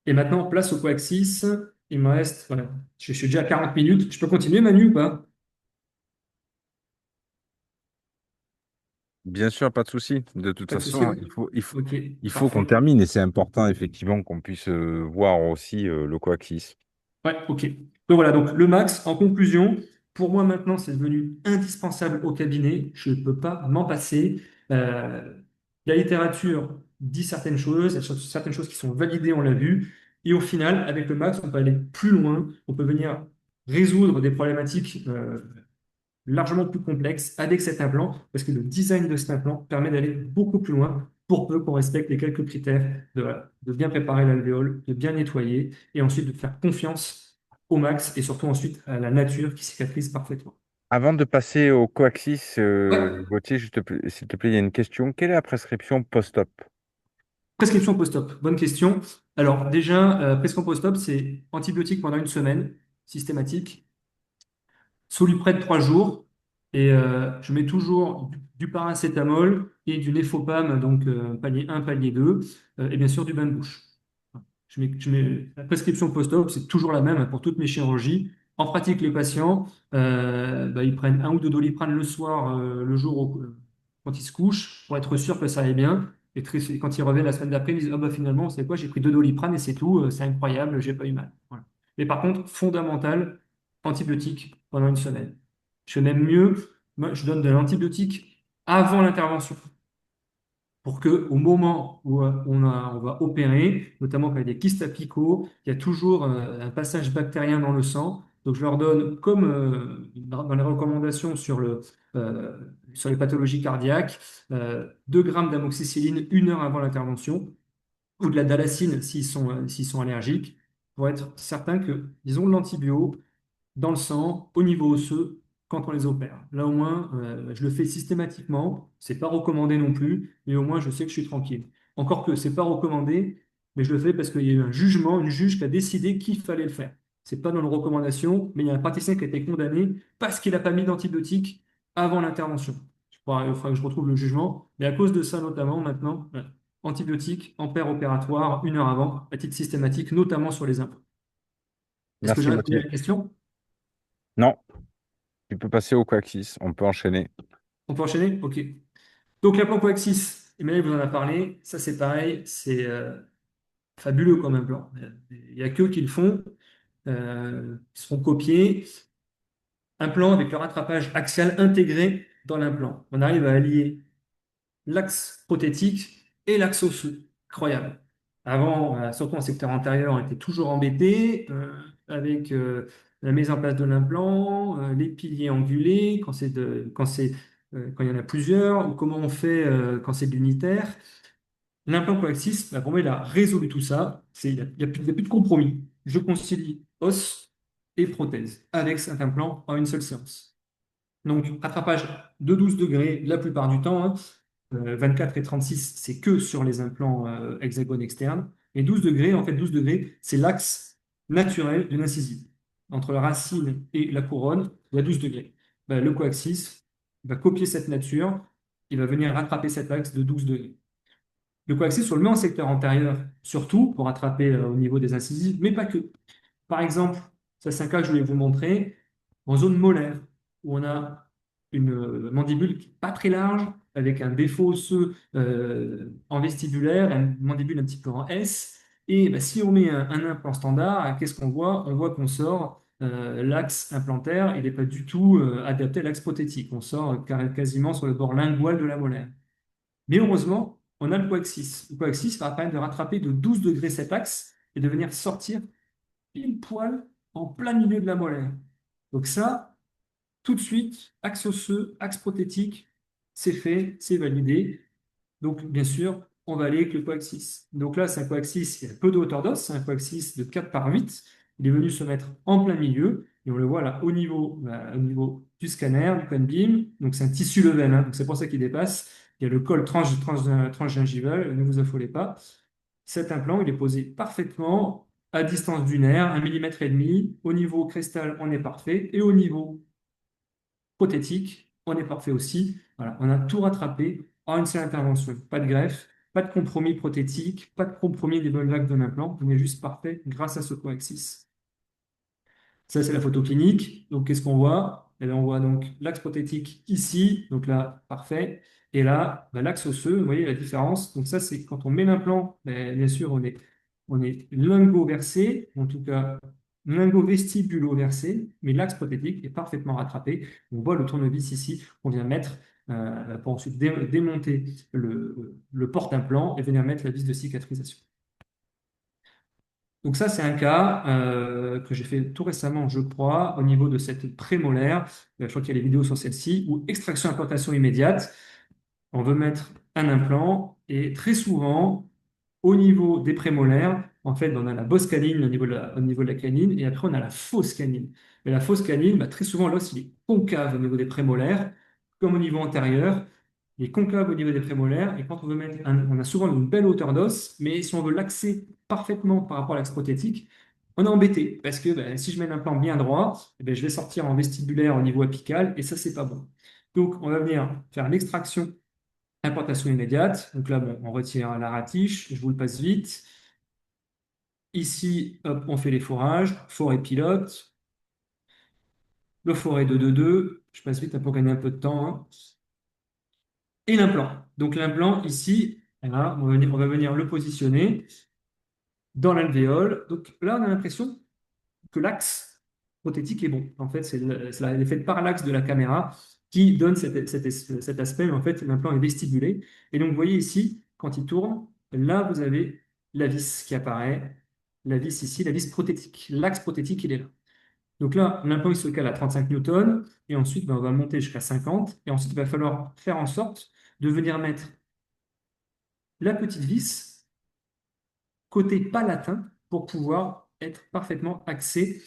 S2: Et maintenant, place au coaxis. Il me reste, voilà, je suis déjà à 40 minutes. Je peux continuer, Manu, ou pas?
S1: Bien sûr, pas de souci. De toute
S2: Pas de souci.
S1: façon,
S2: Ok,
S1: il faut qu'on
S2: parfait.
S1: termine et c'est important effectivement qu'on puisse voir aussi le coaxis.
S2: Ouais, ok. Donc voilà, donc le max, en conclusion, pour moi maintenant, c'est devenu indispensable au cabinet. Je ne peux pas m'en passer. Euh, la littérature dit certaines choses, il y a certaines choses qui sont validées, on l'a vu. Et au final, avec le max, on peut aller plus loin. On peut venir résoudre des problématiques largement plus complexes avec cet implant, parce que le design de cet implant permet d'aller beaucoup plus loin pour peu qu'on respecte les quelques critères de bien préparer l'alvéole, de bien nettoyer, et ensuite de faire confiance au max, et surtout ensuite à la nature qui cicatrise parfaitement.
S3: Avant de passer au coaxis,
S2: Ouais,
S3: Gauthier, s'il te plaît, il y a une question. Quelle est la prescription post-op?
S2: prescription post-op, bonne question. Alors déjà, prescription post-op, c'est antibiotique pendant une semaine, systématique. Soluprène 3 jours. Et je mets toujours du paracétamol et du Nefopam, donc palier 1, palier 2, et bien sûr du bain de bouche. La prescription post-op, c'est toujours la même pour toutes mes chirurgies. En pratique, les patients, ils prennent un ou deux Doliprane le soir, le jour quand ils se couchent, pour être sûr que ça aille bien. Et quand ils reviennent la semaine d'après, ils disent, ah bah finalement, c'est quoi, j'ai pris deux Doliprane et c'est tout, c'est incroyable, j'ai pas eu mal. Voilà. Mais par contre, fondamental, antibiotique pendant une semaine. Je fais même mieux, moi, je donne de l'antibiotique avant l'intervention pour que au moment où on va opérer, notamment quand il y a des kystes apicaux, il y a toujours un passage bactérien dans le sang. Donc je leur donne, comme dans les recommandations sur les pathologies cardiaques, 2 grammes d'amoxicilline 1 heure avant l'intervention, ou de la dalacine s'ils sont allergiques, pour être certain qu'ils ont de l'antibio dans le sang, au niveau osseux, quand on les opère. Là, au moins, je le fais systématiquement. C'est pas recommandé non plus, mais au moins, je sais que je suis tranquille. Encore que c'est pas recommandé, mais je le fais parce qu'il y a eu un jugement, une juge qui a décidé qu'il fallait le faire. C'est pas dans nos recommandations, mais il y a un praticien qui a été condamné parce qu'il n'a pas mis d'antibiotiques avant l'intervention. Il faudra que je retrouve le jugement, mais à cause de ça, notamment, maintenant, antibiotiques en paire opératoire 1 heure avant, à titre systématique, notamment sur les implants. Est-ce que j'ai
S3: Merci,
S2: répondu à
S3: Gauthier.
S2: la question?
S3: Non, tu peux passer au coaxis. On peut enchaîner.
S2: On peut enchaîner? Ok. Donc l'implant coaxis, Emmanuel vous en a parlé, ça c'est pareil, c'est fabuleux comme implant. Il n'y a qu'eux qui le font, ils seront copiés. Implant avec le rattrapage axial intégré dans l'implant. On arrive à allier l'axe prothétique et l'axe osseux. Incroyable. Avant, surtout en secteur antérieur, on était toujours embêté avec la mise en place de l'implant, les piliers angulés, quand il y en a plusieurs, ou comment on fait quand c'est de l'unitaire. L'implant coaxis, bah, pour moi, il a résolu tout ça. Il y a plus de compromis. Je concilie os et prothèse avec cet implant en une seule séance. Donc, rattrapage de 12 degrés la plupart du temps, hein. 24 et 36, c'est que sur les implants hexagone externe. Et 12 degrés, en fait, 12 degrés, c'est l'axe naturel d'une incisive. Entre la racine et la couronne, il y a 12 degrés. Ben, le coaxis va copier cette nature, il va venir rattraper cet axe de 12 degrés. Le coaxis, on le met en secteur antérieur, surtout pour rattraper au niveau des incisives, mais pas que. Par exemple, ça c'est un cas que je voulais vous montrer, en zone molaire, où on a une mandibule qui n'est pas très large, avec un défaut osseux en vestibulaire, une mandibule un petit peu en S. Et bah, si on met un implant standard, qu'est-ce qu'on voit? On voit qu'on sort l'axe implantaire, il n'est pas du tout adapté à l'axe prothétique. On sort quasiment sur le bord lingual de la molaire. Mais heureusement, on a le coaxis. Le coaxis va permettre de rattraper de 12 degrés cet axe et de venir sortir pile poil en plein milieu de la molaire. Donc ça, tout de suite, axe osseux, axe prothétique, c'est fait, c'est validé. Donc bien sûr, on va aller avec le coaxis. Donc là, c'est un coaxis qui a peu de hauteur d'os, c'est un coaxis de 4 par 8. Il est venu se mettre en plein milieu, et on le voit là au niveau du scanner, du cone beam. Donc c'est un tissu level, hein, donc c'est pour ça qu'il dépasse. Il y a le col transgingival, ne vous affolez pas. Cet implant, il est posé parfaitement à distance du nerf, 1,5 mm. Au niveau cristal, on est parfait. Et au niveau prothétique, on est parfait aussi. Voilà, on a tout rattrapé en une seule intervention. Pas de greffe, pas de compromis prothétique, pas de compromis des bonnes vagues d'un implant. On est juste parfait grâce à ce coaxis. Ça, c'est la photo clinique. Donc, qu'est-ce qu'on voit? Eh bien, on voit donc l'axe prothétique ici, donc là, parfait. Et là, bah, l'axe osseux, vous voyez la différence. Donc, ça, c'est quand on met l'implant, ben, bien sûr, on est lingo-versé, en tout cas, lingo-vestibulo-versé, mais l'axe prothétique est parfaitement rattrapé. On voit le tournevis ici qu'on vient mettre pour ensuite démonter le porte-implant et venir mettre la vis de cicatrisation. Donc ça, c'est un cas que j'ai fait tout récemment, je crois, au niveau de cette prémolaire. Je crois qu'il y a les vidéos sur celle-ci, où extraction implantation immédiate. On veut mettre un implant et très souvent, au niveau des prémolaires, en fait, on a la bosse canine au niveau de la canine et après on a la fosse canine. Mais la fosse canine, bah, très souvent, l'os il est concave au niveau des prémolaires, comme au niveau antérieur. Il est concave au niveau des prémolaires et quand on veut on a souvent une belle hauteur d'os, mais si on veut l'axer parfaitement par rapport à l'axe prothétique, on est embêté parce que bah, si je mets l'implant bien droit, eh ben, je vais sortir en vestibulaire au niveau apical et ça, c'est pas bon. Donc, on va venir faire l'extraction, implantation immédiate. Donc là, bon, on retire la ratiche, je vous le passe vite. Ici, hop, on fait les forages, forêt pilote, le forêt 2-2-2. Je passe vite pour gagner un peu de temps, hein. Et l'implant. Donc l'implant, ici, voilà, on va venir le positionner dans l'alvéole. Donc là, on a l'impression que l'axe prothétique est bon. En fait, c'est l'effet de parallaxe de la caméra qui donne cet aspect. Mais en fait, l'implant est vestibulé. Et donc, vous voyez ici, quand il tourne, là, vous avez la vis qui apparaît. La vis ici, la vis prothétique. L'axe prothétique, il est là. Donc là, l'implant, il se cale à 35 newtons. Et ensuite, ben, on va monter jusqu'à 50. Et ensuite, il va falloir faire en sorte de venir mettre la petite vis côté palatin pour pouvoir être parfaitement axé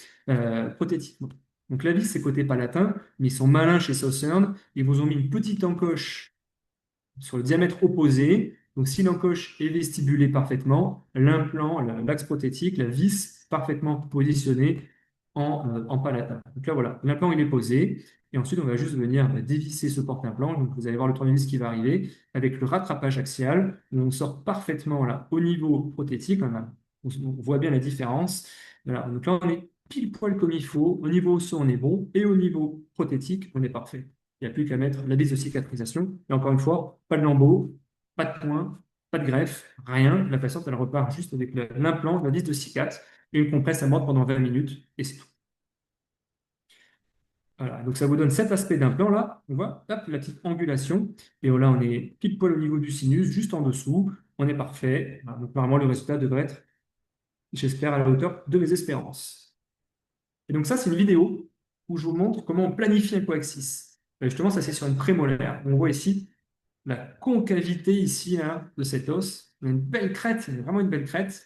S2: prothétiquement. Donc la vis, c'est côté palatin, mais ils sont malins chez Southern. Ils vous ont mis une petite encoche sur le diamètre opposé. Donc si l'encoche est vestibulée parfaitement, l'implant, l'axe prothétique, la vis parfaitement positionnée en palatin. Donc là, voilà, l'implant, il est posé. Et ensuite, on va juste venir dévisser ce porte-implant. Donc, vous allez voir le tournevis qui va arriver avec le rattrapage axial, où on sort parfaitement là, au niveau prothétique. On voit bien la différence. Voilà. Donc là, on est pile poil comme il faut. Au niveau osseux, on est bon. Et au niveau prothétique, on est parfait. Il n'y a plus qu'à mettre la vis de cicatrisation. Et encore une fois, pas de lambeau, pas de point, pas de greffe, rien. La patiente, elle repart juste avec l'implant, la vis de cicat et une compresse à mordre pendant 20 minutes. Et c'est tout. Voilà, donc ça vous donne cet aspect d'implant là. On voit, hop, la petite angulation. Et là, on est pile poil au niveau du sinus, juste en dessous. On est parfait. Voilà, donc normalement, le résultat devrait être, j'espère, à la hauteur de mes espérances. Et donc ça, c'est une vidéo où je vous montre comment on planifie un coaxis. Justement, ça c'est sur une prémolaire. On voit ici la concavité ici là, de cet os. On a une belle crête, vraiment une belle crête.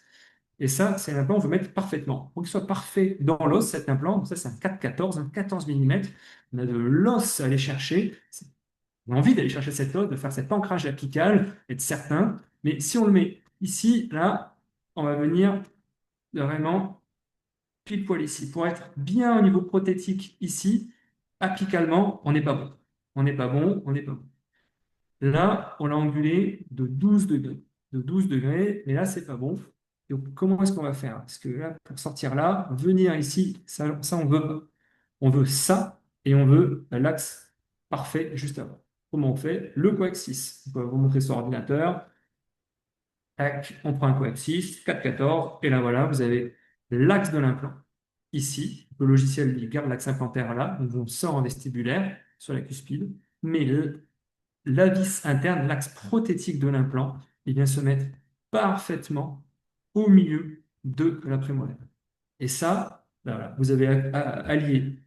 S2: Et ça, c'est un implant qu'on veut mettre parfaitement. Pour qu'il soit parfait dans l'os, cet implant, donc ça c'est un 4-14, un 14 mm. On a de l'os à aller chercher. On a envie d'aller chercher cet os, de faire cet ancrage apical, être certain. Mais si on le met ici, là, on va venir vraiment pile poil ici. Pour être bien au niveau prothétique ici, apicalement, on n'est pas bon. On n'est pas bon, on n'est pas bon. Là, on l'a angulé de 12 degrés. De 12 degrés, mais là, c'est pas bon. Donc, comment est-ce qu'on va faire? Parce que là, pour sortir là, venir ici, ça on veut. On veut ça et on veut l'axe parfait juste avant. Comment on fait? Le coaxis. On va vous montrer sur ordinateur. Tac, on prend un coaxis, 4,14, et là voilà, vous avez l'axe de l'implant. Ici, le logiciel il garde l'axe implantaire là, donc on sort en vestibulaire sur la cuspide, mais la vis interne, l'axe prothétique de l'implant, il vient se mettre parfaitement au milieu de la prémolaire. Et ça, ben voilà, vous avez allié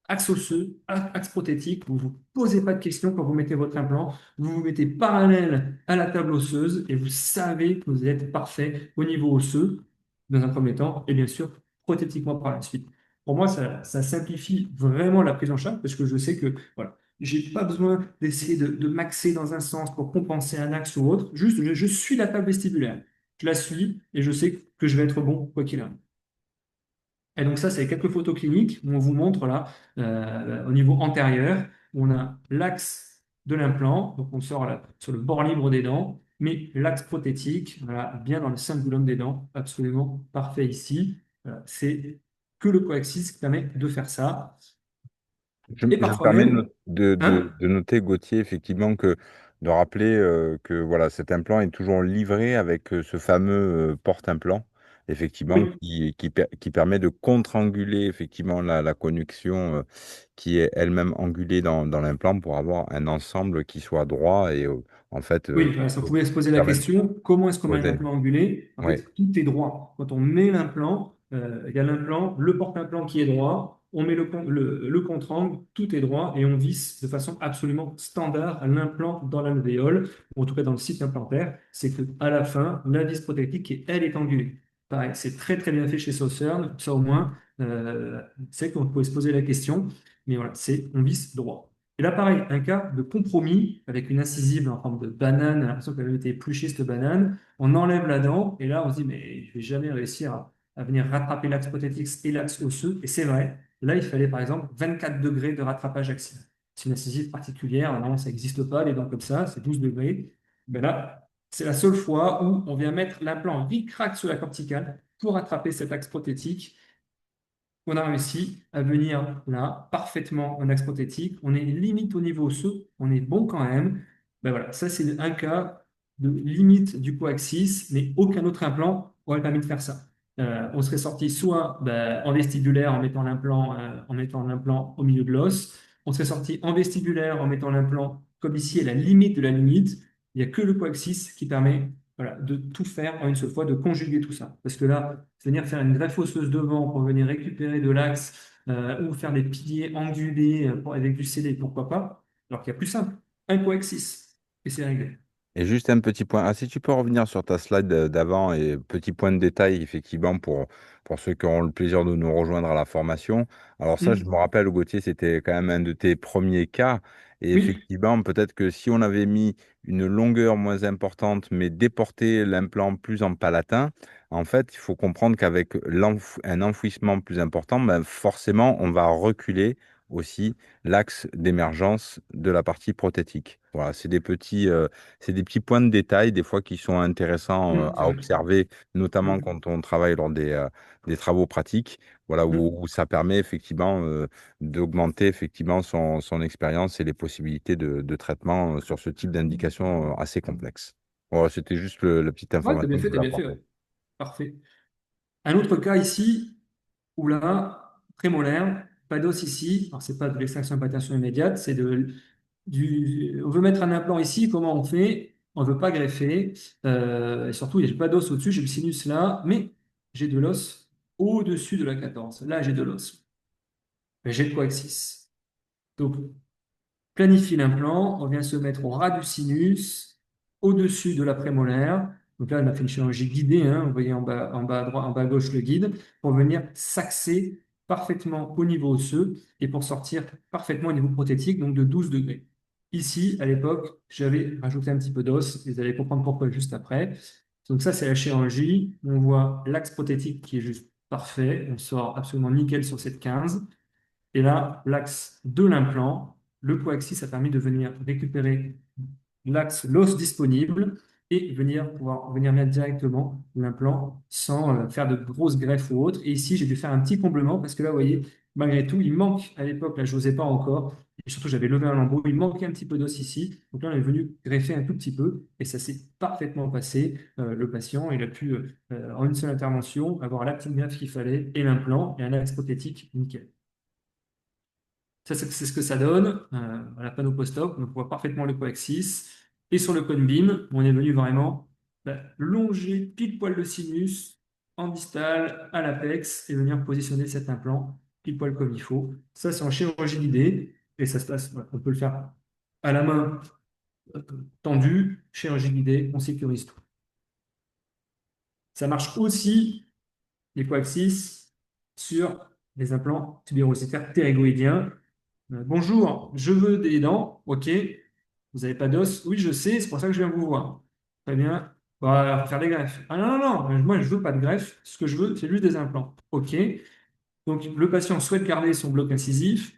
S2: axe osseux, axe prothétique, vous ne vous posez pas de questions quand vous mettez votre implant, vous vous mettez parallèle à la table osseuse et vous savez que vous êtes parfait au niveau osseux dans un premier temps et bien sûr prothétiquement par la suite. Pour moi, ça simplifie vraiment la prise en charge parce que je sais que voilà, j'ai pas besoin d'essayer de maxer dans un sens pour compenser un axe ou autre. Juste, je suis la table vestibulaire. Je la suis et je sais que je vais être bon quoi qu'il arrive. Et donc ça, c'est quelques photos cliniques où on vous montre là, au niveau antérieur, où on a l'axe de l'implant, donc on sort là, sur le bord libre des dents, mais l'axe prothétique, voilà, bien dans le cingulum des dents, absolument parfait ici. Voilà, c'est que le coaxis qui permet de faire ça. Et
S3: Je me
S2: parfois
S3: permets
S2: même, hein?
S3: de noter, Gauthier, effectivement, de rappeler que voilà, cet implant est toujours livré avec ce fameux porte-implant, effectivement,
S2: Oui,
S3: qui permet de contre-anguler effectivement la connexion qui est elle-même angulée dans l'implant pour avoir un ensemble qui soit droit et en fait
S2: oui, voilà, ça, vous pouvez se poser la
S3: permettre de
S2: question, comment est-ce qu'on met un
S3: poser.
S2: implant angulé? En
S3: Ouais.
S2: fait, tout est droit. Quand on met l'implant, il y a l'implant, le porte-implant qui est droit, on met le contre-angle, tout est droit et on visse de façon absolument standard l'implant dans l'alvéole, ou en tout cas dans le site implantaire. C'est qu'à la fin, la vis prothétique, elle est angulée. Pareil, c'est très très bien fait chez Saucerne, ça au moins, c'est qu'on peut se poser la question, mais voilà, on visse droit. Et là, pareil, un cas de compromis avec une incisive en forme de banane, on a l'impression qu'elle avait été épluchée cette banane, on enlève la dent, et là on se dit, mais je vais jamais réussir à venir rattraper l'axe prothétique et l'axe osseux, et c'est vrai. Là, il fallait par exemple 24 degrés de rattrapage axial. C'est une incisive particulière, normalement ça n'existe pas, les dents comme ça, c'est 12 degrés. Ben là, c'est la seule fois où on vient mettre l'implant ric-rac sur la corticale pour rattraper cet axe prothétique. On a réussi à venir là, parfaitement en axe prothétique. On est limite au niveau osseux, on est bon quand même. Ben voilà, ça c'est un cas de limite du coaxis, mais aucun autre implant aurait permis de faire ça. On serait sorti soit en vestibulaire en mettant l'implant au milieu de l'os, on serait sorti en vestibulaire en mettant l'implant comme ici à la limite de la limite. Il n'y a que le coaxis qui permet voilà, de tout faire en une seule fois, de conjuguer tout ça. Parce que là, venir faire une greffe osseuse devant pour venir récupérer de l'axe ou faire des piliers angulés avec du scellé, pourquoi pas, alors qu'il y a plus simple, un coaxis, et c'est réglé.
S3: Et juste un petit point. Ah, si tu peux revenir sur ta slide d'avant et petit point de détail, effectivement, pour ceux qui auront le plaisir de nous rejoindre à la formation. Alors ça, je me
S2: Hmm.
S3: rappelle, Gauthier, c'était quand même un de tes premiers cas. Et
S2: Oui,
S3: effectivement, peut-être que si on avait mis une longueur moins importante, mais déporté l'implant plus en palatin, en fait, il faut comprendre qu'avec un enfouissement plus important, ben, forcément, on va reculer aussi l'axe d'émergence de la partie prothétique. Voilà, c'est des petits points de détail, des fois, qui sont intéressants
S2: c'est
S3: à
S2: vrai.
S3: observer, notamment
S2: Hmm.
S3: quand on travaille lors des travaux pratiques, voilà,
S2: Hmm.
S3: où ça permet effectivement d'augmenter effectivement son expérience et les possibilités de traitement sur ce type d'indication assez complexe. Voilà, c'était juste la petite
S2: Ouais,
S3: information que je
S2: t'as
S3: voulais
S2: bien fait,
S3: apporter.
S2: ouais. Parfait. Un autre cas ici, où là, prémolaire, pas d'os ici, alors c'est pas de l'extraction implantation immédiate, on veut mettre un implant ici, comment on fait? On ne veut pas greffer, et surtout, il n'y a pas d'os au-dessus, j'ai le sinus là, mais j'ai de l'os au-dessus de la 14. Là, j'ai de l'os. Mais j'ai le coaxis. Donc, planifie l'implant, on vient se mettre au ras du sinus, au-dessus de la prémolaire. Donc là, on a fait une chirurgie guidée, hein, vous voyez en bas à droite, en bas à gauche le guide, pour venir s'axer parfaitement au niveau osseux et pour sortir parfaitement au niveau prothétique, donc de 12 degrés. Ici, à l'époque, j'avais rajouté un petit peu d'os, et vous allez comprendre pourquoi juste après. Donc ça, c'est la chirurgie. On voit l'axe prothétique qui est juste parfait. On sort absolument nickel sur cette 15. Et là, l'axe de l'implant, le coaxis a permis de venir récupérer l'os disponible et pouvoir venir mettre directement l'implant sans faire de grosses greffes ou autres. Et ici, j'ai dû faire un petit comblement parce que là, vous voyez, malgré tout, il manque à l'époque, là, je n'osais pas encore. Et surtout, j'avais levé un lambeau, il manquait un petit peu d'os ici. Donc là, on est venu greffer un tout petit peu et ça s'est parfaitement passé. Le patient, il a pu, en une seule intervention, avoir la petite greffe qu'il fallait et l'implant et un axe prothétique nickel. Ça, c'est ce que ça donne à la panneau post-op. On voit parfaitement le coaxis. Et sur le cone beam, on est venu vraiment longer pile poil le sinus en distal à l'apex et venir positionner cet implant pile poil comme il faut. Ça, c'est en chirurgie guidée et ça se passe. Voilà, on peut le faire à la main euh, tendue, chirurgie guidée, on sécurise tout. Ça marche aussi, les coaxis, sur les implants tubérositaires ptérygoïdiens. Bonjour, je veux des dents. OK. Vous n'avez pas d'os? Oui, je sais, c'est pour ça que je viens vous voir. Très bien. Bah, on va faire des greffes. Ah non, non, non, moi je veux pas de greffe. Ce que je veux, c'est juste des implants. OK. Donc le patient souhaite garder son bloc incisif,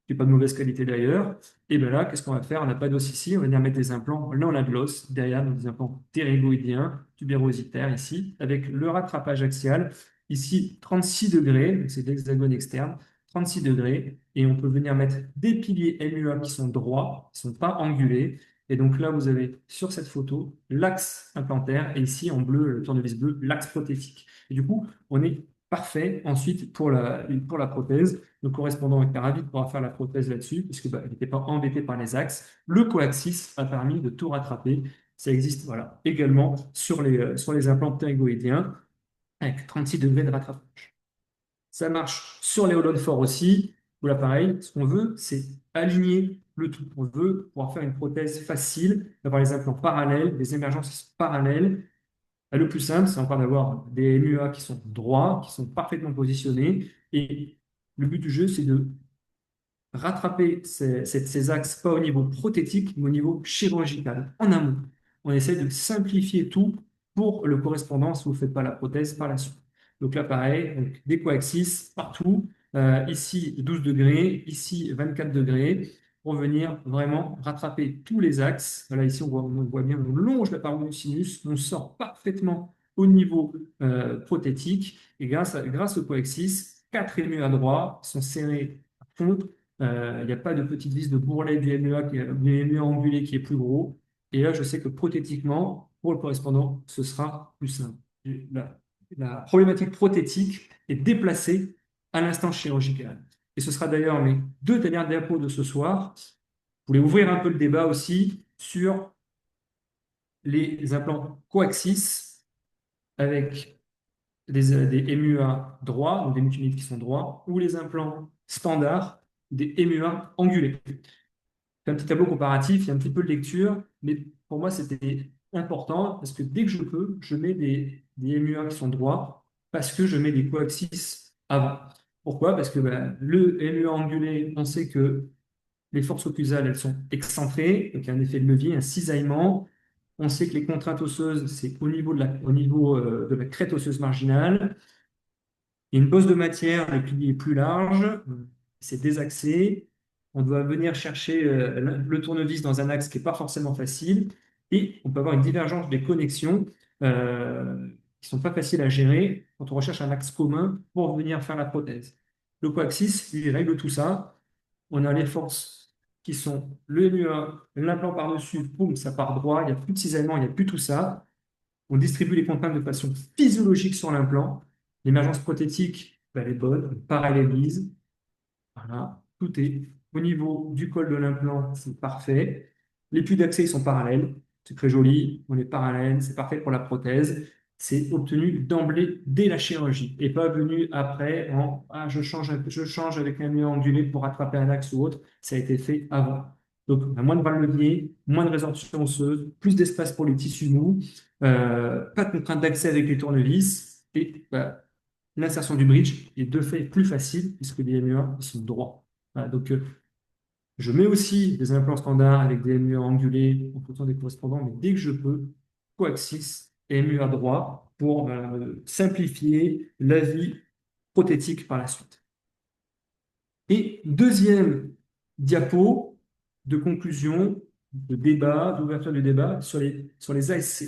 S2: qui n'est pas de mauvaise qualité d'ailleurs. Et bien là, qu'est-ce qu'on va faire? On n'a pas d'os ici, on va venir mettre des implants. Là, on a de l'os. Derrière, on a des implants ptérygoïdiens, tubérositaires ici, avec le rattrapage axial. Ici, 36 degrés, donc c'est l'hexagone externe, 36 degrés. Et on peut venir mettre des piliers MUA qui sont droits, qui ne sont pas angulés. Et donc là, vous avez sur cette photo l'axe implantaire et ici en bleu, le tournevis bleu, l'axe prothétique. Et du coup, on est parfait ensuite pour la prothèse. Le correspondant était ravi de pouvoir faire la prothèse là-dessus, puisque il n'était pas embêté par les axes. Le coaxis a permis de tout rattraper. Ça existe voilà, également sur les implants ptérygoïdiens avec 36 degrés de rattrapage. Ça marche sur les hold forts aussi. Ou là, pareil, ce qu'on veut, c'est aligner le tout. On veut pouvoir faire une prothèse facile, d'avoir les implants parallèles, des émergences parallèles. Le plus simple, c'est encore d'avoir des MUA qui sont droits, qui sont parfaitement positionnés. Et le but du jeu, c'est de rattraper ces axes, pas au niveau prothétique, mais au niveau chirurgical, en amont. On essaie de simplifier tout pour le correspondant si vous ne faites pas la prothèse par la suite. Donc là, pareil, donc des coaxis partout. Ici, 12 degrés, ici, 24 degrés, pour venir vraiment rattraper tous les axes. Voilà, ici, on voit bien, on longe la paroi du sinus, on sort parfaitement au niveau prothétique. Et grâce au coaxis, 4 émus à droite sont serrés à fond. Il n'y a pas de petite vis de bourrelet du MEA, du MEA angulé qui est plus gros. Et là, je sais que prothétiquement, pour le correspondant, ce sera plus simple. La problématique prothétique est déplacée à l'instant chirurgical. Et ce sera d'ailleurs mes 2 dernières diapos de ce soir. Je voulais ouvrir un peu le débat aussi sur les implants coaxis avec des MUA droits, donc des multimètres qui sont droits, ou les implants standards, des MUA angulés. C'est un petit tableau comparatif, il y a un petit peu de lecture, mais pour moi, c'était important parce que dès que je peux, je mets des MUA qui sont droits parce que je mets des coaxis avant. Pourquoi? Parce que le MUA angulé, on sait que les forces occlusales, elles sont excentrées, donc il y a un effet de levier, un cisaillement. On sait que les contraintes osseuses, c'est au niveau de la crête osseuse marginale. Il y a une bosse de matière, le pilier est plus large, c'est désaxé. On doit venir chercher le tournevis dans un axe qui n'est pas forcément facile. Et on peut avoir une divergence des connexions qui ne sont pas faciles à gérer quand on recherche un axe commun pour venir faire la prothèse. Le coaxis, lui, règle tout ça. On a les forces qui sont le MUA, l'implant par-dessus, boum, ça part droit, il n'y a plus de cisaillement, il n'y a plus tout ça. On distribue les contraintes de façon physiologique sur l'implant. L'émergence prothétique, elle est bonne, on parallélise. Voilà, tout est au niveau du col de l'implant, c'est parfait. Les puits d'accès sont parallèles, c'est très joli, on est parallèle, c'est parfait pour la prothèse. C'est obtenu d'emblée dès la chirurgie et pas venu après en je change avec un mur angulé pour rattraper un axe ou autre. Ça a été fait avant. Donc, on a moins de bras de levier, moins de résorption osseuse, plus d'espace pour les tissus mous, pas de contrainte d'accès avec les tournevis et l'insertion du bridge est de fait plus facile puisque les MUA sont droits. Voilà, donc, je mets aussi des implants standards avec des MUA angulés en fonction des correspondants, mais dès que je peux, coaxis et MUA droit pour simplifier la vie prothétique par la suite. Et deuxième diapo de conclusion, de débat, d'ouverture du débat sur les ASC.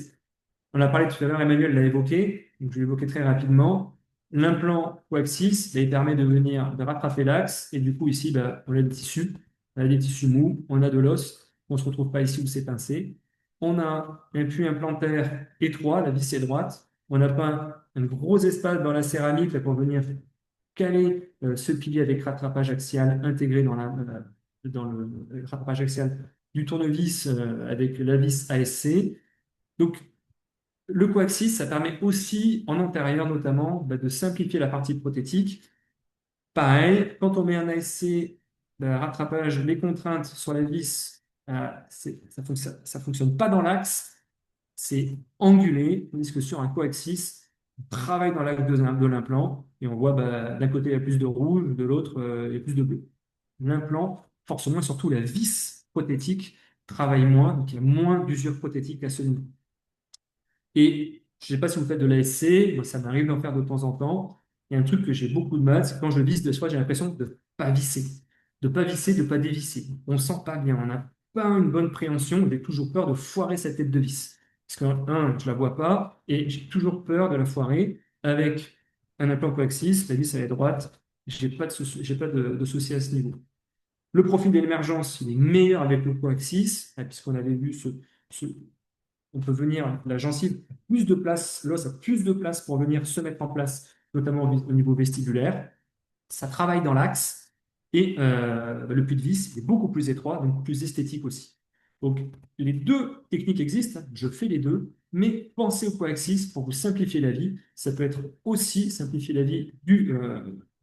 S2: On a parlé tout à l'heure, Emmanuel l'a évoqué, donc je vais l'évoquer très rapidement. L'implant coaxis, il permet de rattraper l'axe, et du coup, ici, on a des tissus, on a des tissus mous, on a de l'os, on ne se retrouve pas ici où c'est pincé. On a un puits implantaire étroit, la vis est droite. On n'a pas un gros espace dans la céramique là, pour venir caler ce pilier avec rattrapage axial intégré dans le rattrapage axial du tournevis avec la vis ASC. Donc, le coaxis, ça permet aussi, en antérieur notamment, de simplifier la partie prothétique. Pareil, quand on met un ASC, rattrapage, les contraintes sur la vis, ça fonctionne pas dans l'axe, c'est angulé, tandis que sur un coaxis, on travaille dans l'axe de l'implant et on voit d'un côté il y a plus de rouge, de l'autre il y a plus de bleu. L'implant, forcément, et surtout la vis prothétique, travaille moins, donc il y a moins d'usure prothétique à ce niveau. Et je ne sais pas si vous faites de l'ASC, moi ça m'arrive d'en faire de temps en temps. Il y a un truc que j'ai beaucoup de mal, c'est que quand je visse de soi, j'ai l'impression de ne pas visser. De ne pas visser, de ne pas dévisser. On ne sent pas bien, on n'a pas une bonne préhension, j'ai toujours peur de foirer cette tête de vis. Parce que, je ne la vois pas, et j'ai toujours peur de la foirer. Avec un implant coaxis, la vis elle est droite, je n'ai pas de souci à ce niveau. Le profil de l'émergence, il est meilleur avec le coaxis, puisqu'on avait vu on peut venir, la gencive a plus de place, l'os a plus de place pour venir se mettre en place, notamment au niveau vestibulaire. Ça travaille dans l'axe et le puits de vis est beaucoup plus étroit, donc plus esthétique aussi. Donc, les 2 techniques existent, je fais les 2, mais pensez au coaxis pour vous simplifier la vie. Ça peut être aussi simplifier la vie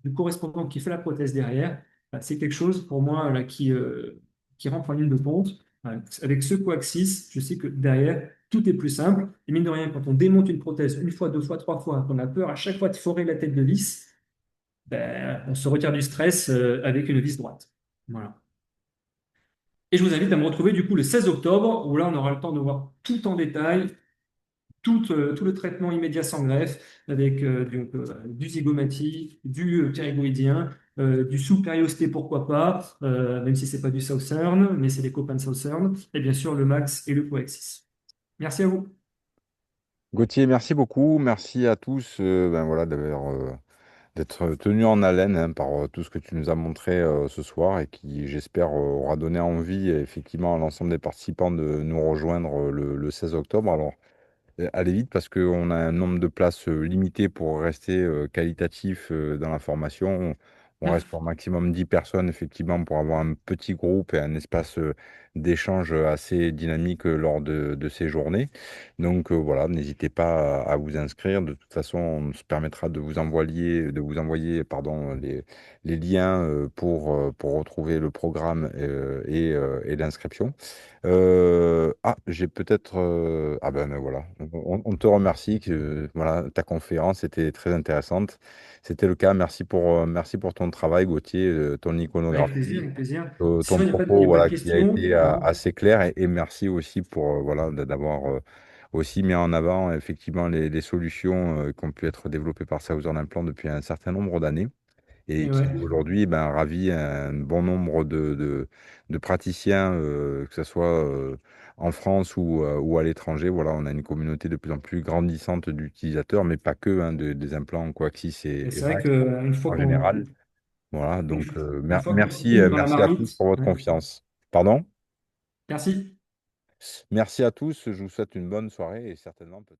S2: le correspondant qui fait la prothèse derrière, c'est quelque chose pour moi là, qui rentre en ligne de compte. Avec ce coaxis, je sais que derrière, tout est plus simple. Et mine de rien, quand on démonte une prothèse une fois, deux fois, trois fois, qu'on a peur à chaque fois de forer la tête de vis, ben, on se retire du stress avec une vis droite. Voilà. Et je vous invite à me retrouver du coup le 16 octobre, où là on aura le temps de voir tout en détail, tout le traitement immédiat sans greffe, avec du zygomatique, du ptérygoïdien, du sous-périosté, pourquoi pas, même si c'est pas du Southern, mais c'est des copains de Southern, et bien sûr le Max et le Coexis. Merci à vous.
S3: Gauthier, merci beaucoup. Merci à tous ben voilà, d'être tenus en haleine hein, par tout ce que tu nous as montré ce soir et qui, j'espère, aura donné envie effectivement à l'ensemble des participants de nous rejoindre le 16 octobre. Alors, aller vite parce qu'on a un nombre de places limité pour rester qualitatif dans la formation. On reste pour un maximum 10 personnes, effectivement, pour avoir un petit groupe et un espace d'échange assez dynamique lors de ces journées. Donc voilà, n'hésitez pas à vous inscrire. De toute façon, on se permettra de vous envoyer pardon, les liens pour retrouver le programme et l'inscription. J'ai peut-être. Ah ben voilà, on te remercie. Voilà, ta conférence était très intéressante. C'était le cas. Merci pour ton travail, Gauthier, ton
S2: Avec plaisir,
S3: iconographie,
S2: avec plaisir.
S3: ton
S2: Sinon, il
S3: propos
S2: n'y a pas de
S3: voilà, qui a
S2: questions,
S3: été
S2: hein.
S3: assez clair. Et merci aussi pour voilà, d'avoir aussi mis en avant effectivement les solutions qui ont pu être développées par Southern Implant depuis un certain nombre d'années et
S2: Et
S3: qui
S2: ouais,
S3: aujourd'hui ben, ravit un bon nombre de praticiens, que ce soit en France ou à l'étranger. Voilà, on a une communauté de plus en plus grandissante d'utilisateurs, mais pas que, hein, des implants coaxis
S2: et
S3: et
S2: c'est vrai
S3: Max
S2: qu'une fois
S3: en
S2: qu'on
S3: général. Voilà, donc
S2: une fois qu'on
S3: merci,
S2: tombe dans la
S3: merci à tous
S2: marmite,
S3: pour votre
S2: ouais.
S3: confiance. Pardon?
S2: Merci.
S3: Merci à tous, je vous souhaite une bonne soirée et certainement peut-être.